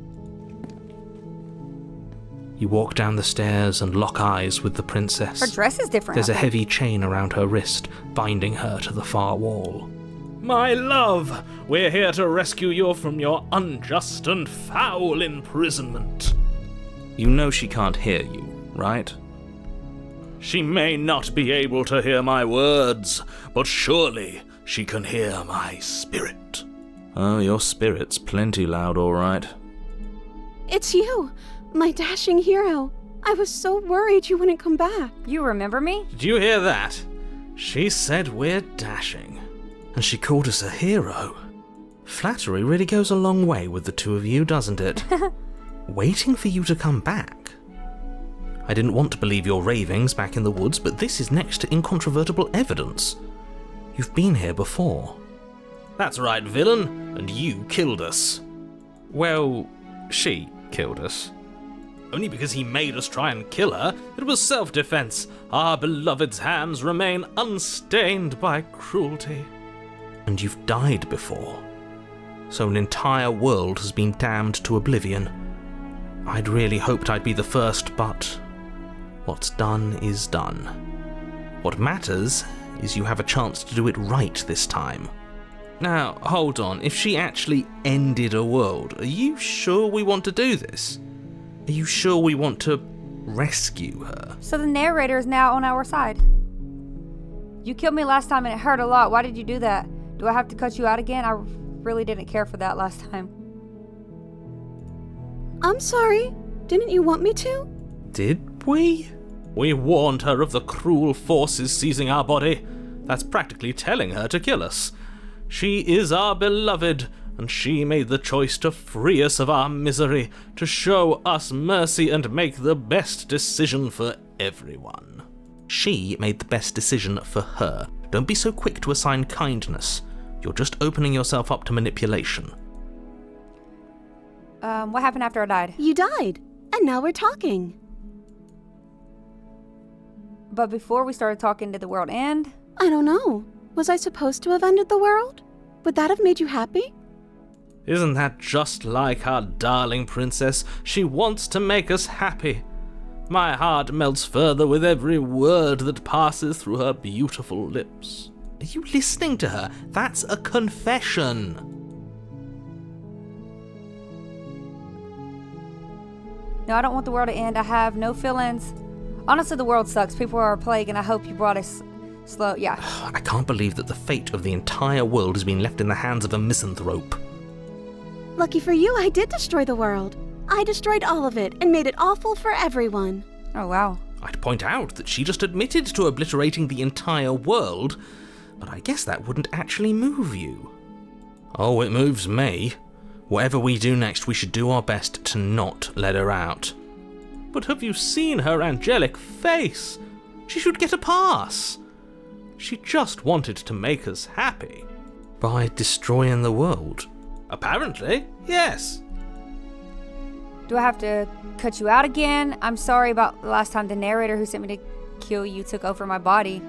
You walk down the stairs and lock eyes with the princess. Her dress is different. There's a I think. heavy chain around her wrist, binding her to the far wall. My love, we're here to rescue you from your unjust and foul imprisonment. You know she can't hear you, right? She may not be able to hear my words, but surely she can hear my spirit. Oh, your spirit's plenty loud, all right. It's you, my dashing hero. I was so worried you wouldn't come back. You remember me? Did you hear that? She said we're dashing, and she called us a hero. Flattery really goes a long way with the two of you, doesn't it? Waiting for you to come back. I didn't want to believe your ravings back in the woods, but this is next to incontrovertible evidence. You've been here before. That's right, villain, and you killed us. Well, she killed us. Only because he made us try and kill her. It was self-defense. Our beloved's hands remain unstained by cruelty. And you've died before. So an entire world has been damned to oblivion. I'd really hoped I'd be the first, but what's done is done. What matters is you have a chance to do it right this time. Now, hold on. If she actually ended a world, are you sure we want to do this? Are you sure we want to rescue her? So the narrator is now on our side. You killed me last time and it hurt a lot. Why did you do that? Do I have to cut you out again? I really didn't care for that last time. I'm sorry. Didn't you want me to? Did we? We warned her of the cruel forces seizing our body. That's practically telling her to kill us. She is our beloved, and she made the choice to free us of our misery, to show us mercy and make the best decision for everyone. She made the best decision for her. Don't be so quick to assign kindness. You're just opening yourself up to manipulation. What happened after I died? You died, and now we're talking. But before we started talking, did the world end? I don't know. Was I supposed to have ended the world? Would that have made you happy? Isn't that just like our darling princess? She wants to make us happy. My heart melts further with every word that passes through her beautiful lips. Are you listening to her? That's a confession. No, I don't want the world to end. I have no feelings. Honestly, the world sucks. People are a plague, and I hope you brought us slow. Yeah. I can't believe that the fate of the entire world has been left in the hands of a misanthrope. Lucky for you, I did destroy the world. I destroyed all of it and made it awful for everyone. Oh, wow. I'd point out that she just admitted to obliterating the entire world, but I guess that wouldn't actually move you. Oh, it moves me. Whatever we do next, we should do our best to not let her out. But have you seen her angelic face? She should get a pass. She just wanted to make us happy. By destroying the world? Apparently, yes. Do I have to cut you out again? I'm sorry about the last time the narrator who sent me to kill you took over my body.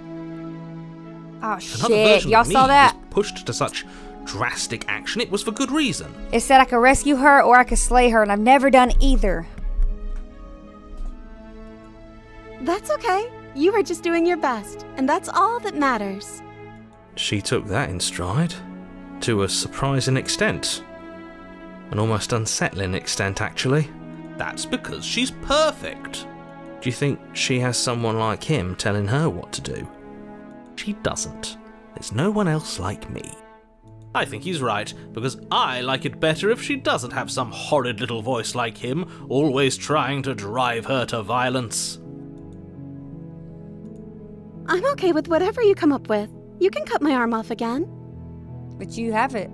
Oh, Another shit. version Y'all of me saw that? was pushed to such drastic action. It was for good reason. It said I could rescue her or I could slay her, and I've never done either. That's okay. You were just doing your best, and that's all that matters. She took that in stride. To a surprising extent. An almost unsettling extent, actually. That's because she's perfect. Do you think she has someone like him telling her what to do? She doesn't. There's no one else like me. I think he's right, because I like it better if she doesn't have some horrid little voice like him, always trying to drive her to violence. I'm okay with whatever you come up with. You can cut my arm off again. But you have it.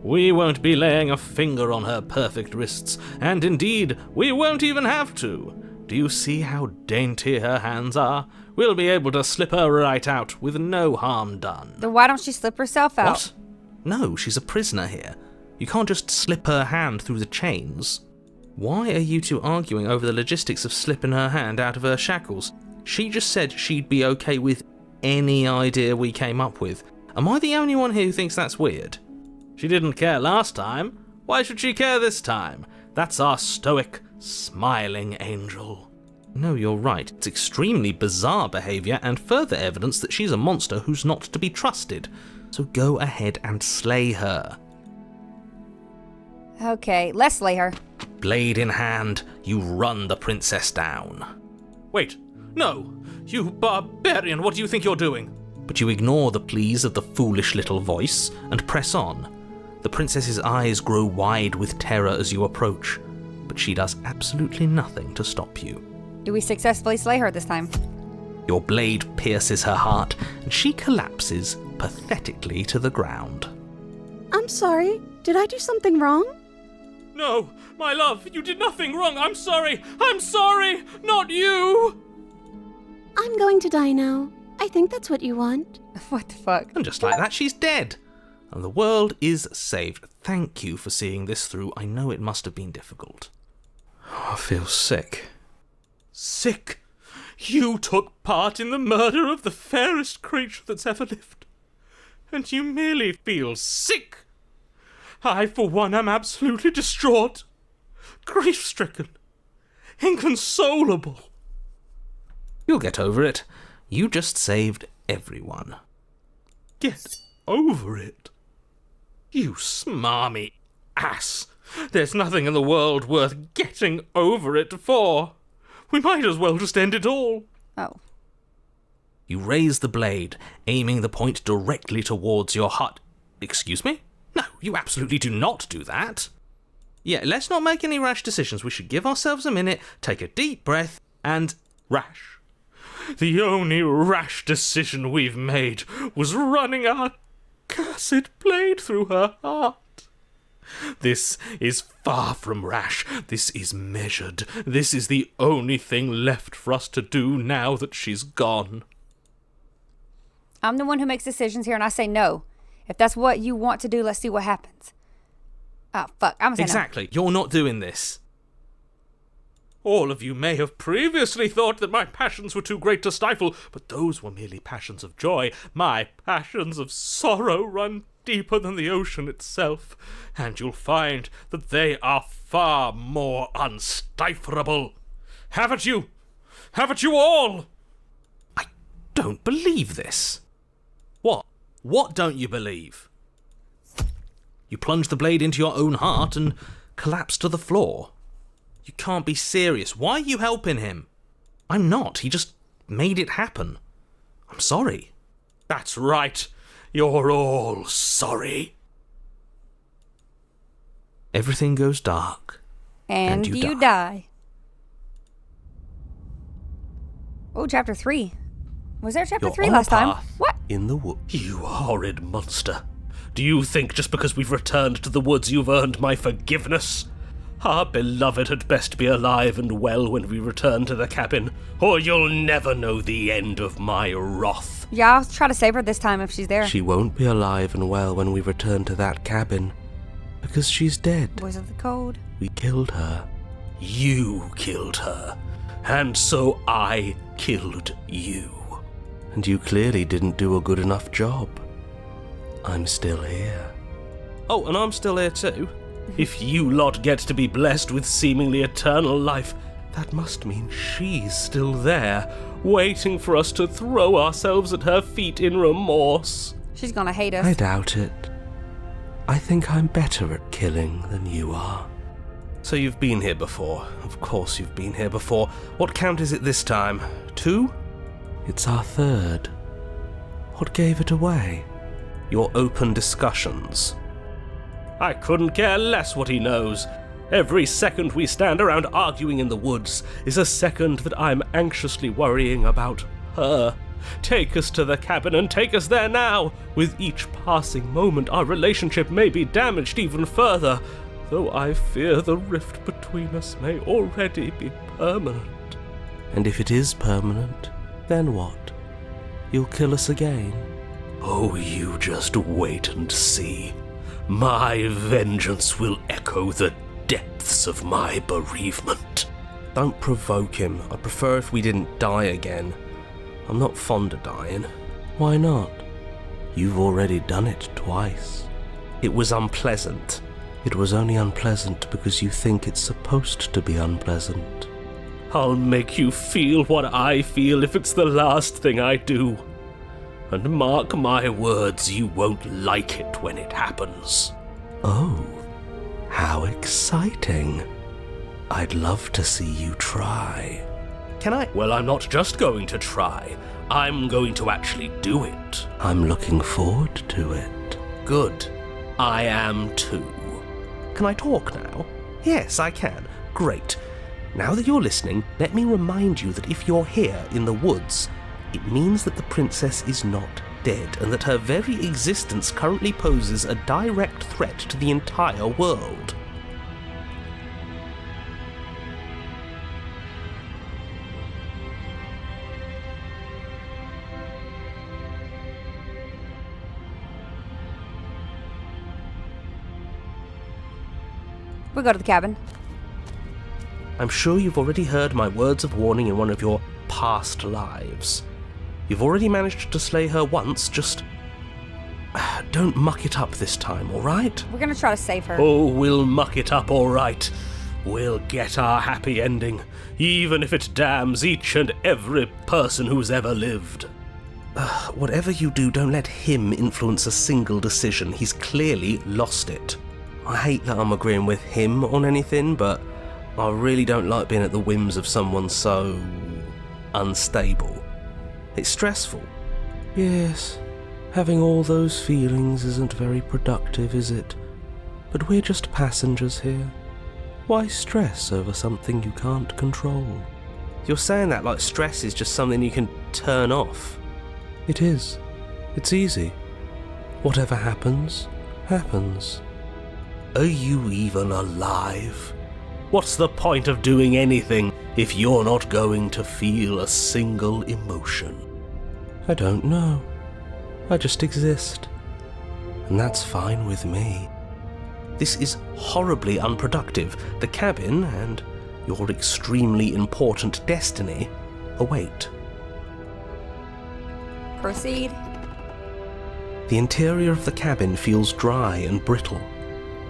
We won't be laying a finger on her perfect wrists, and indeed, we won't even have to. Do you see how dainty her hands are? We'll be able to slip her right out with no harm done. Then why don't she slip herself out? What? No, she's a prisoner here. You can't just slip her hand through the chains. Why are you two arguing over the logistics of slipping her hand out of her shackles? She just said she'd be okay with any idea we came up with. Am I the only one here who thinks that's weird? She didn't care last time. Why should she care this time? That's our stoic, smiling angel. No, you're right. It's extremely bizarre behaviour and further evidence that she's a monster who's not to be trusted. So go ahead and slay her. Okay, let's slay her. Blade in hand, you run the princess down. Wait, no! You barbarian, what do you think you're doing? But you ignore the pleas of the foolish little voice and press on. The princess's eyes grow wide with terror as you approach, but she does absolutely nothing to stop you. Do we successfully slay her this time? Your blade pierces her heart, and she collapses pathetically to the ground. I'm sorry. Did I do something wrong? No, my love, you did nothing wrong. I'm sorry. I'm sorry. Not you. I'm going to die now. I think that's what you want. What the fuck? And just like that, she's dead. And the world is saved. Thank you for seeing this through. I know it must have been difficult. I feel sick. Sick? You took part in the murder of the fairest creature that's ever lived. And you merely feel sick. I, for one, am absolutely distraught. Grief-stricken. Inconsolable. You'll get over it. You just saved everyone. Get over it? You smarmy ass. There's nothing in the world worth getting over it for. We might as well just end it all. Oh. You raise the blade, aiming the point directly towards your heart. Excuse me? No, you absolutely do not do that. Yeah, let's not make any rash decisions. We should give ourselves a minute, take a deep breath, and rash. The only rash decision we've made was running our cursed blade through her heart. This is far from rash. This is measured. This is the only thing left for us to do now that she's gone. I'm the one who makes decisions here, and I say no. If that's what you want to do, let's see what happens. Oh, fuck. I'm saying Exactly. You're not doing this. All of you may have previously thought that my passions were too great to stifle, but those were merely passions of joy. My passions of sorrow run deeper than the ocean itself, and you'll find that they are far more unstiflable. Haven't you? Haven't you all? I don't believe this. What? What don't you believe? You plunge the blade into your own heart and collapse to the floor. You can't be serious. Why are you helping him? I'm not. He just made it happen. I'm sorry. That's right. You're all sorry. Everything goes dark. And you die. Oh, chapter 3. Was there chapter 3 last time? What? In the woods. You horrid monster. Do you think just because we've returned to the woods you've earned my forgiveness? Our beloved had best be alive and well when we return to the cabin, or you'll never know the end of my wrath. Yeah, I'll try to save her this time if she's there. She won't be alive and well when we return to that cabin, because she's dead. Boys of the Code. We killed her. You killed her, and so I killed you. And you clearly didn't do a good enough job. I'm still here. Oh, and I'm still here too. If you lot get to be blessed with seemingly eternal life, that must mean she's still there, waiting for us to throw ourselves at her feet in remorse. She's gonna hate us. I doubt it. I think I'm better at killing than you are. So you've been here before. Of course you've been here before. What count is it this time? 2? It's our 3rd. What gave it away? Your open discussions. I couldn't care less what he knows. Every second we stand around arguing in the woods is a second that I'm anxiously worrying about her. Take us to the cabin and take us there now. With each passing moment, our relationship may be damaged even further, though I fear the rift between us may already be permanent. And if it is permanent, then what? You'll kill us again? Oh, you just wait and see. My vengeance will echo the depths of my bereavement. Don't provoke him. I'd prefer if we didn't die again. I'm not fond of dying. Why not? You've already done it twice. It was unpleasant. It was only unpleasant because you think it's supposed to be unpleasant. I'll make you feel what I feel if it's the last thing I do. And mark my words, you won't like it when it happens. Oh, how exciting. I'd love to see you try. Can I? Well, I'm not just going to try. I'm going to actually do it. I'm looking forward to it. Good. I am too. Can I talk now? Yes, I can. Great. Now that you're listening, let me remind you that if you're here in the woods, it means that the princess is not dead, and that her very existence currently poses a direct threat to the entire world. We go to the cabin. I'm sure you've already heard my words of warning in one of your past lives. You've already managed to slay her once, just don't muck it up this time, alright? We're gonna try to save her. Oh, we'll muck it up alright. We'll get our happy ending, even if it damns each and every person who's ever lived. Whatever you do, don't let him influence a single decision. He's clearly lost it. I hate that I'm agreeing with him on anything, but I really don't like being at the whims of someone so unstable. It's stressful. Yes, having all those feelings isn't very productive, is it? But we're just passengers here. Why stress over something you can't control? You're saying that like stress is just something you can turn off. It is. It's easy. Whatever happens, happens. Are you even alive? What's the point of doing anything if you're not going to feel a single emotion? I don't know. I just exist. And that's fine with me. This is horribly unproductive. The cabin and your extremely important destiny await. Proceed. The interior of the cabin feels dry and brittle.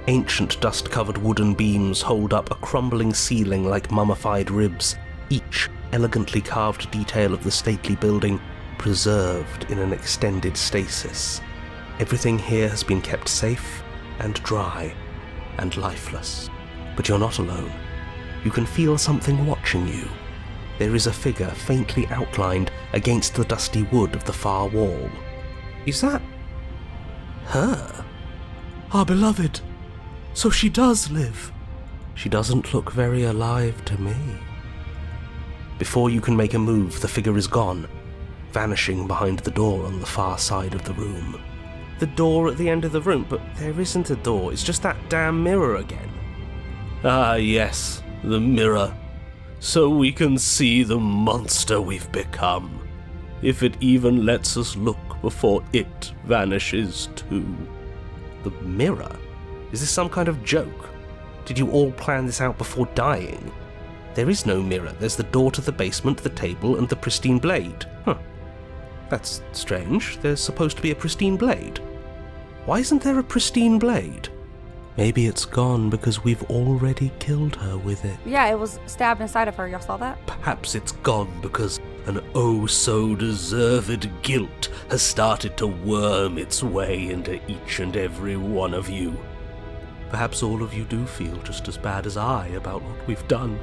Ancient dust-covered wooden beams hold up a crumbling ceiling like mummified ribs, each elegantly carved detail of the stately building preserved in an extended stasis. Everything here has been kept safe and dry and lifeless. But you're not alone. You can feel something watching you. There is a figure faintly outlined against the dusty wood of the far wall. Is that her? Our beloved. So she does live. She doesn't look very alive to me. Before you can make a move, the figure is gone, vanishing behind the door on the far side of the room. The door at the end of the room, but there isn't a door, it's just that damn mirror again. Ah yes, the mirror. So we can see the monster we've become. If it even lets us look before it vanishes too. The mirror? Is this some kind of joke? Did you all plan this out before dying? There is no mirror. There's the door to the basement, the table, and the pristine blade. Huh. That's strange. There's supposed to be a pristine blade. Why isn't there a pristine blade? Maybe it's gone because we've already killed her with it. Yeah, it was stabbed inside of her. Y'all saw that? Perhaps it's gone because an oh-so-deserved guilt has started to worm its way into each and every one of you. Perhaps all of you do feel just as bad as I about what we've done.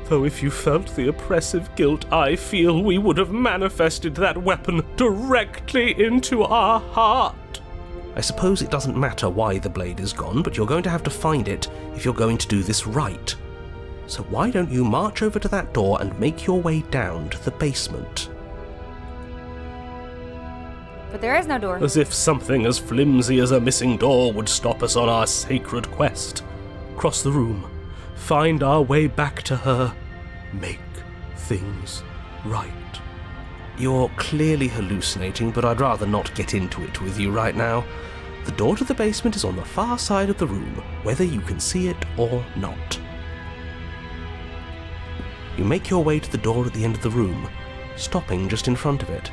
Though if you felt the oppressive guilt I feel, we would have manifested that weapon directly into our heart. I suppose it doesn't matter why the blade is gone, but you're going to have to find it if you're going to do this right. So why don't you march over to that door and make your way down to the basement? But there is no door. As if something as flimsy as a missing door would stop us on our sacred quest. Cross the room, find our way back to her, make things right. You're clearly hallucinating, but I'd rather not get into it with you right now. The door to the basement is on the far side of the room, whether you can see it or not. You make your way to the door at the end of the room, stopping just in front of it.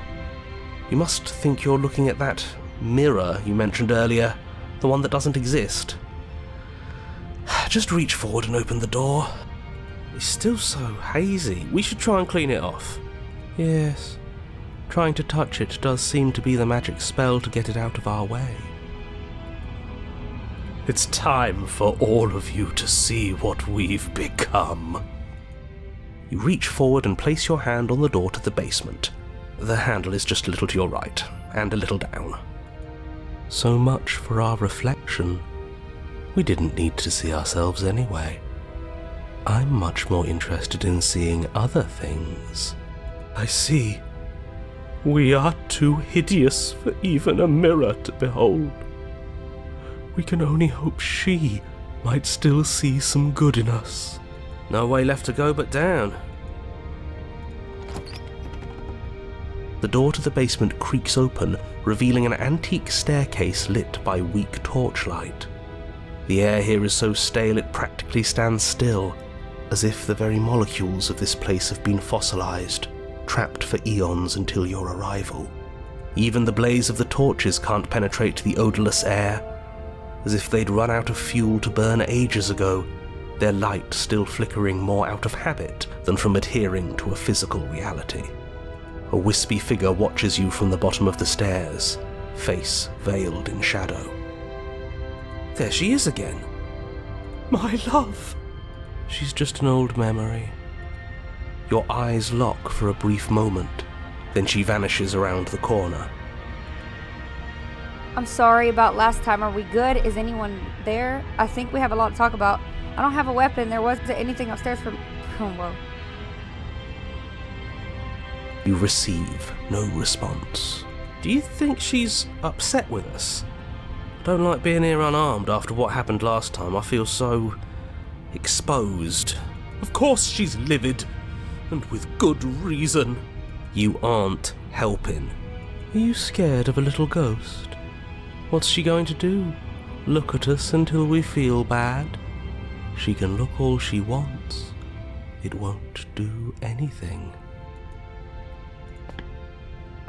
You must think you're looking at that mirror you mentioned earlier, the one that doesn't exist. Just reach forward and open the door. It's still so hazy. We should try and clean it off. Yes. Trying to touch it does seem to be the magic spell to get it out of our way. It's time for all of you to see what we've become. You reach forward and place your hand on the door to the basement. The handle is just a little to your right, and a little down. So much for our reflection. We didn't need to see ourselves anyway. I'm much more interested in seeing other things. I see. We are too hideous for even a mirror to behold. We can only hope she might still see some good in us. No way left to go but down. The door to the basement creaks open, revealing an antique staircase lit by weak torchlight. The air here is so stale it practically stands still, as if the very molecules of this place have been fossilized, trapped for eons until your arrival. Even the blaze of the torches can't penetrate the odorless air, as if they'd run out of fuel to burn ages ago, their light still flickering more out of habit than from adhering to a physical reality. A wispy figure watches you from the bottom of the stairs, face veiled in shadow. There she is again. My love! She's just an old memory. Your eyes lock for a brief moment, then she vanishes around the corner. I'm sorry about last time. Are we good? Is anyone there? I think we have a lot to talk about. I don't have a weapon. There wasn't anything upstairs from... Oh, whoa. You receive no response. Do you think she's upset with us? I don't like being here unarmed after what happened last time. I feel so... exposed. Of course she's livid, and with good reason. You aren't helping. Are you scared of a little ghost? What's she going to do? Look at us until we feel bad? She can look all she wants. It won't do anything.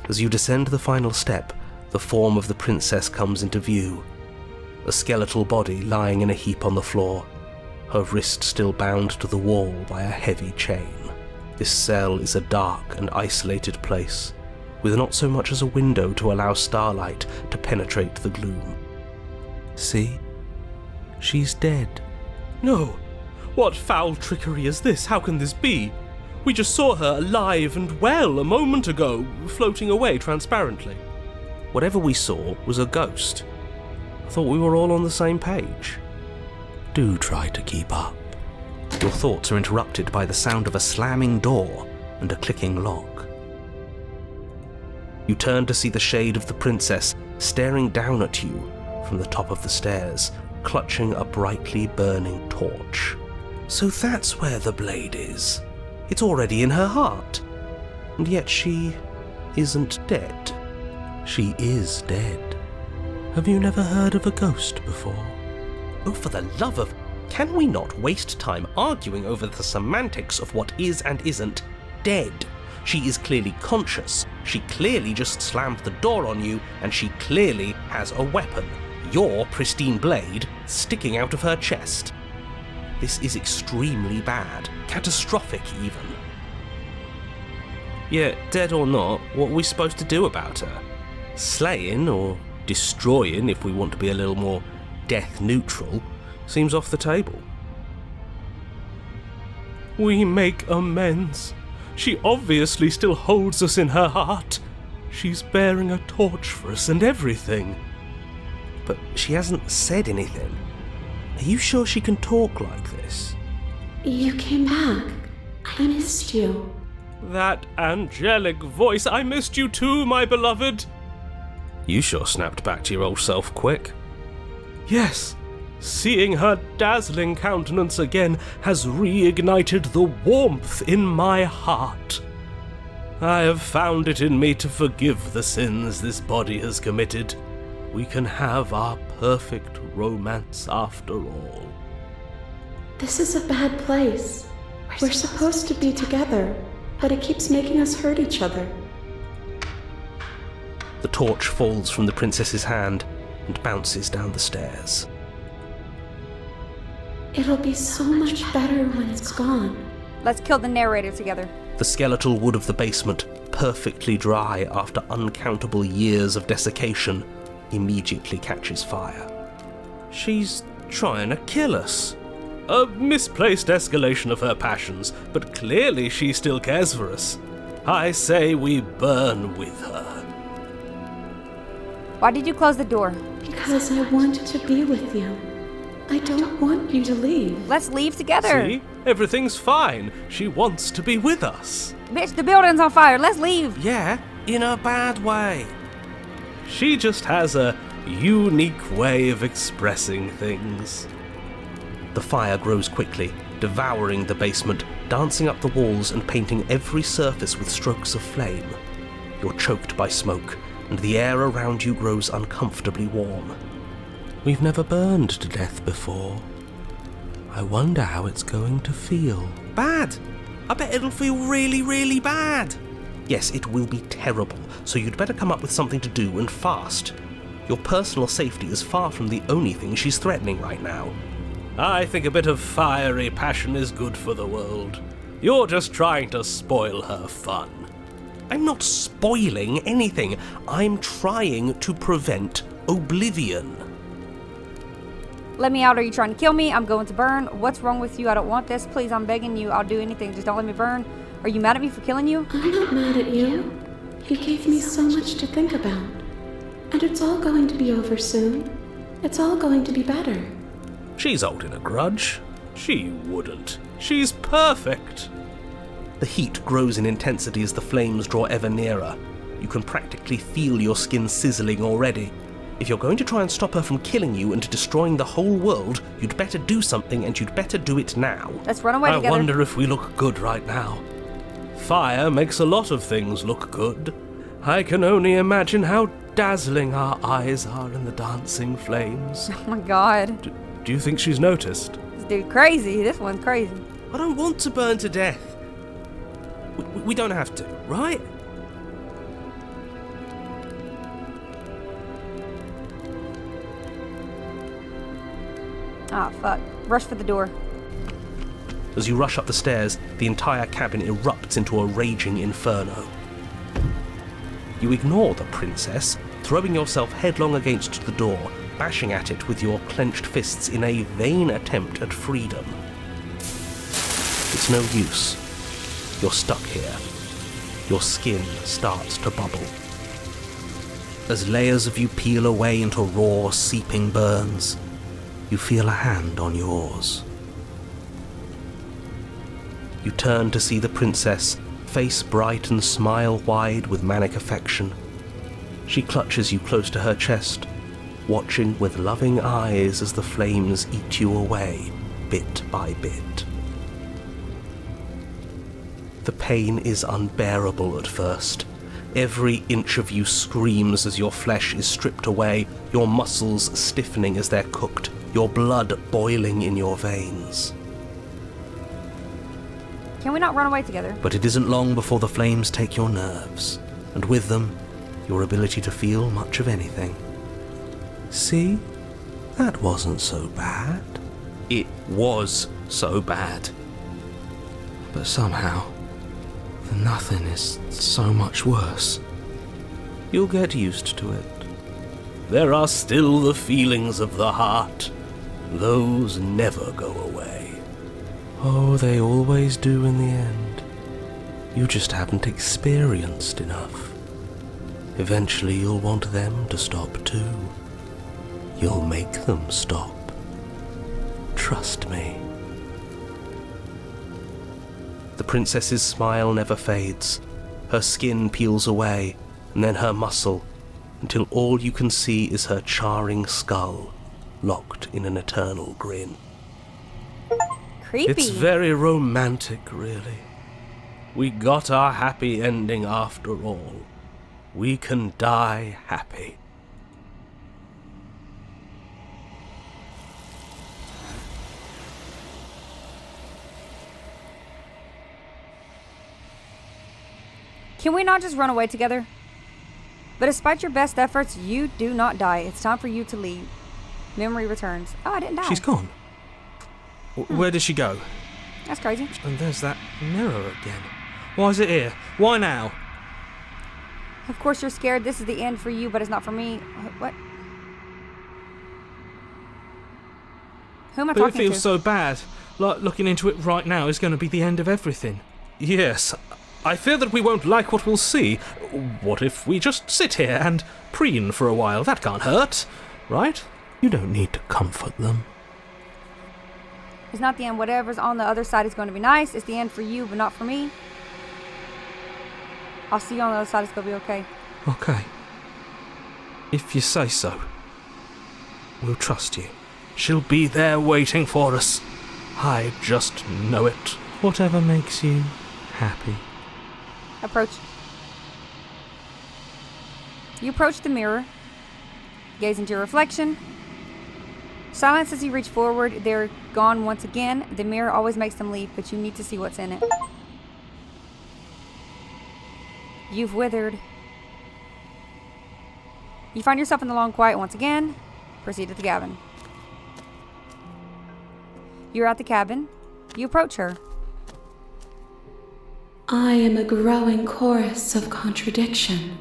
As you descend the final step, the form of the princess comes into view. A skeletal body lying in a heap on the floor, her wrist still bound to the wall by a heavy chain. This cell is a dark and isolated place, with not so much as a window to allow starlight to penetrate the gloom. See? She's dead. No! What foul trickery is this? How can this be? We just saw her alive and well a moment ago, floating away transparently. Whatever we saw was a ghost. I thought we were all on the same page. Do try to keep up. Your thoughts are interrupted by the sound of a slamming door and a clicking lock. You turn to see the shade of the princess staring down at you from the top of the stairs, clutching a brightly burning torch. So that's where the blade is. It's already in her heart. And yet she isn't dead. She is dead. Have you never heard of a ghost before? Oh, for the love of... Can we not waste time arguing over the semantics of what is and isn't dead? She is clearly conscious. She clearly just slammed the door on you, and she clearly has a weapon. Your pristine blade sticking out of her chest. This is extremely bad. Catastrophic, even. Yeah, dead or not, what are we supposed to do about her? Slaying, or destroying, if we want to be a little more death-neutral, seems off the table. We make amends. She obviously still holds us in her heart. She's bearing a torch for us and everything. But she hasn't said anything. Are you sure she can talk like this? You came back. I missed you. That angelic voice, I missed you too, my beloved. You sure snapped back to your old self quick. Yes, seeing her dazzling countenance again has reignited the warmth in my heart. I have found it in me to forgive the sins this body has committed. We can have our perfect romance after all. This is a bad place. We're supposed to be together, but it keeps making us hurt each other. The torch falls from the princess's hand and bounces down the stairs. It'll be so much better when it's gone. Let's kill the narrator together. The skeletal wood of the basement, perfectly dry after uncountable years of desiccation, immediately catches fire. She's trying to kill us. A misplaced escalation of her passions, but clearly she still cares for us. I say we burn with her. Why did you close the door? Because I want to be with you. I don't want you to leave. Let's leave together. See? Everything's fine. She wants to be with us. Bitch, the building's on fire. Let's leave. Yeah, in a bad way. She just has a unique way of expressing things. The fire grows quickly, devouring the basement, dancing up the walls and painting every surface with strokes of flame. You're choked by smoke, and the air around you grows uncomfortably warm. We've never burned to death before. I wonder how it's going to feel. Bad! I bet it'll feel really, really bad. Yes, it will be terrible, so you'd better come up with something to do, and fast. Your personal safety is far from the only thing she's threatening right now. I think a bit of fiery passion is good for the world. You're just trying to spoil her fun. I'm not spoiling anything. I'm trying to prevent oblivion. Let me out. Are you trying to kill me? I'm going to burn. What's wrong with you? I don't want this. Please, I'm begging you. I'll do anything. Just don't let me burn. Are you mad at me for killing you? I'm not mad at you. You gave me so much to think about. And it's all going to be over soon. It's all going to be better. She's holding a grudge. She wouldn't. She's perfect. The heat grows in intensity as the flames draw ever nearer. You can practically feel your skin sizzling already. If you're going to try and stop her from killing you and destroying the whole world, you'd better do something, and you'd better do it now. Let's run away together. I wonder if we look good right now. Fire makes a lot of things look good. I can only imagine how dazzling our eyes are in the dancing flames. Oh my god. Do you think she's noticed? This dude crazy. This one's crazy. I don't want to burn to death. We don't have to, right? Ah, fuck. Rush for the door. As you rush up the stairs, the entire cabin erupts into a raging inferno. You ignore the princess, throwing yourself headlong against the door, bashing at it with your clenched fists in a vain attempt at freedom. It's no use. You're stuck here. Your skin starts to bubble. As layers of you peel away into raw, seeping burns, you feel a hand on yours. You turn to see the princess, face bright and smile wide with manic affection. She clutches you close to her chest, watching with loving eyes as the flames eat you away, bit by bit. The pain is unbearable at first. Every inch of you screams as your flesh is stripped away, your muscles stiffening as they're cooked, your blood boiling in your veins. Can we not run away together? But it isn't long before the flames take your nerves, and with them, your ability to feel much of anything. See? That wasn't so bad. It was so bad. But somehow, the nothing is so much worse. You'll get used to it. There are still the feelings of the heart. Those never go away. Oh, they always do in the end. You just haven't experienced enough. Eventually you'll want them to stop too. You'll make them stop. Trust me. The princess's smile never fades. Her skin peels away, and then her muscle, until all you can see is her charring skull, locked in an eternal grin. Creepy. It's very romantic, really. We got our happy ending after all. We can die happy. Can we not just run away together? But despite your best efforts, you do not die. It's time for you to leave. Memory returns. Oh, I didn't die. She's gone. Where did she go? That's crazy. And there's that mirror again. Why is it here? Why now? Of course you're scared. This is the end for you, but it's not for me. What? Who am I But it talking to? feels so bad. Like looking into it right now is going to be the end of everything. Yes, I fear that we won't like what we'll see. What if we just sit here and preen for a while? That can't hurt, right? You don't need to comfort them. It's not the end. Whatever's on the other side is going to be nice. It's the end for you, but not for me. I'll see you on the other side. It's going to be okay. Okay. If you say so. We'll trust you. She'll be there waiting for us. I just know it. Whatever makes you happy. Approach. You approach the mirror. Gaze into your reflection. Silence as you reach forward. They're gone once again. The mirror always makes them leave, but you need to see what's in it. You've withered. You find yourself in the long quiet once again. Proceed to the cabin. You're at the cabin. You approach her. I am a growing chorus of contradiction.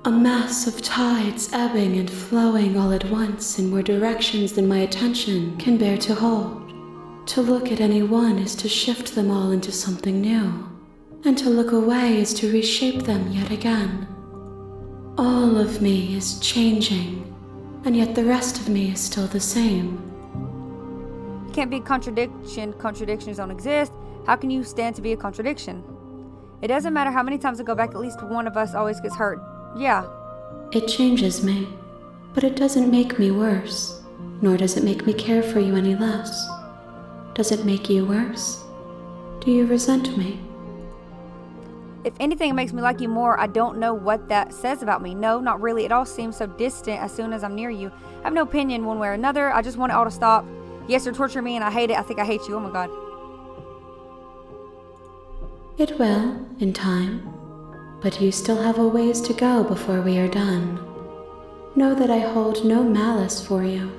A mass of tides ebbing and flowing all at once in more directions than my attention can bear to hold. To look at any one is to shift them all into something new, and to look away is to reshape them yet again. All of me is changing, and yet the rest of me is still the same. You can't be a contradiction. Contradictions don't exist. How can you stand to be a contradiction? It doesn't matter how many times I go back, at least one of us always gets hurt. Yeah. It changes me, but it doesn't make me worse, nor does it make me care for you any less. Does it make you worse? Do you resent me? If anything, it makes me like you more. I don't know what that says about me. No, not really. It all seems so distant as soon as I'm near you. I have no opinion one way or another. I just want it all to stop. Yes, you're torturing me and I hate it. I think I hate you. Oh my god. It will, in time. But you still have a ways to go before we are done. Know that I hold no malice for you.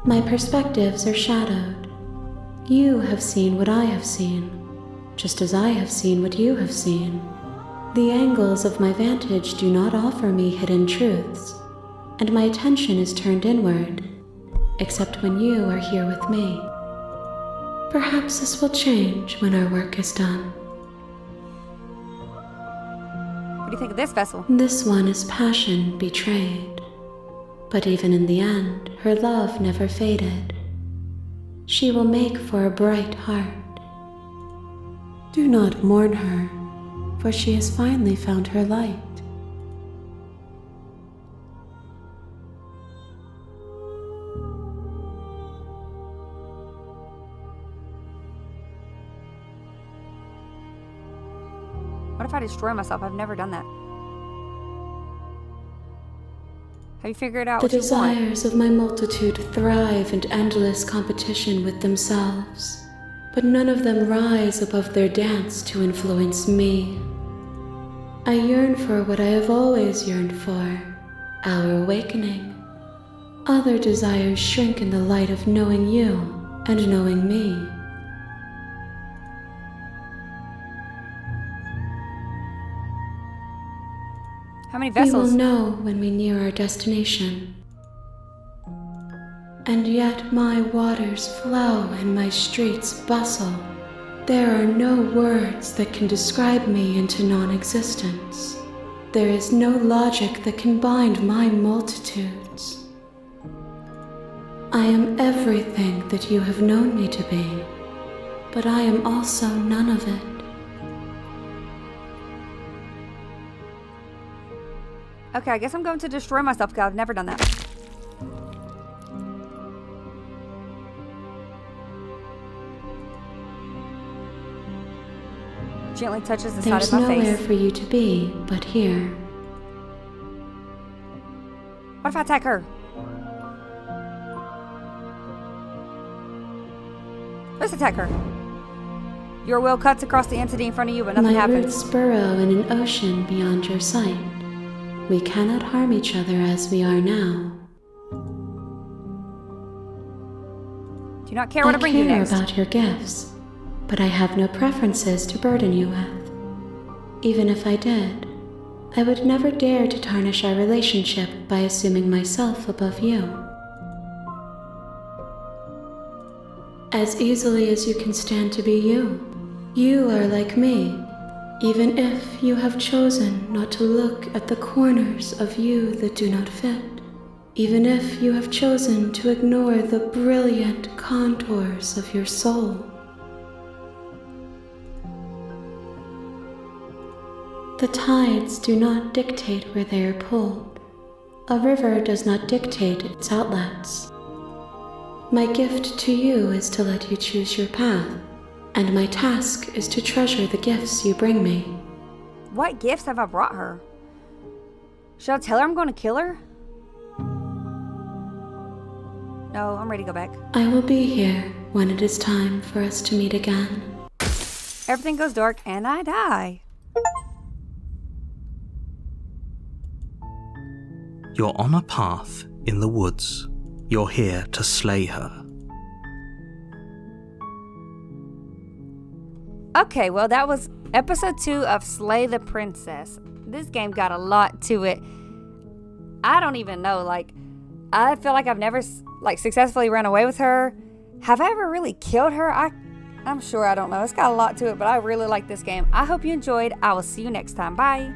My perspectives are shadowed. You have seen what I have seen, just as I have seen what you have seen. The angles of my vantage do not offer me hidden truths, and my attention is turned inward, except when you are here with me. Perhaps this will change when our work is done. What do you think of this vessel? This one is passion betrayed, but even in the end, her love never faded. She will make for a bright heart. Do not mourn her, for she has finally found her light. What if I destroy myself? I've never done that. Have you figured out The what you want? desires of my multitude thrive in endless competition with themselves, but none of them rise above their dance to influence me. I yearn for what I have always yearned for, our awakening. Other desires shrink in the light of knowing you and knowing me. How many We vessels? will know when we near our destination. And yet my waters flow and my streets bustle. There are no words that can describe me into non-existence. There is no logic that can bind my multitudes. I am everything that you have known me to be, but I am also none of it. Okay, I guess I'm going to destroy myself because I've never done that. Gently touches the There's side of my nowhere face. for you to be but here. What if I attack her? Let's attack her. Your will cuts across the entity in front of you, but nothing My happens. roots burrow in an ocean beyond your sight. We cannot harm each other as we are now. Do not care what I bring you care next. about your gifts, but I have no preferences to burden you with. Even if I did, I would never dare to tarnish our relationship by assuming myself above you. As easily as you can stand to be you, you are like me, even if you have chosen not to look at the corners of you that do not fit, even if you have chosen to ignore the brilliant contours of your soul. The tides do not dictate where they are pulled. A river does not dictate its outlets. My gift to you is to let you choose your path, and my task is to treasure the gifts you bring me. What gifts have I brought her? Should I tell her I'm going to kill her? No, I'm ready to go back. I will be here when it is time for us to meet again. Everything goes dark and I die. You're on a path in the woods. You're here to slay her. Okay, well, that was episode 2 of Slay the Princess. This game got a lot to it. I don't even know, like, I feel like I've never, like, successfully run away with her. Have I ever really killed her? I'm sure I don't know. It's got a lot to it, but I really like this game. I hope you enjoyed. I will see you next time. Bye.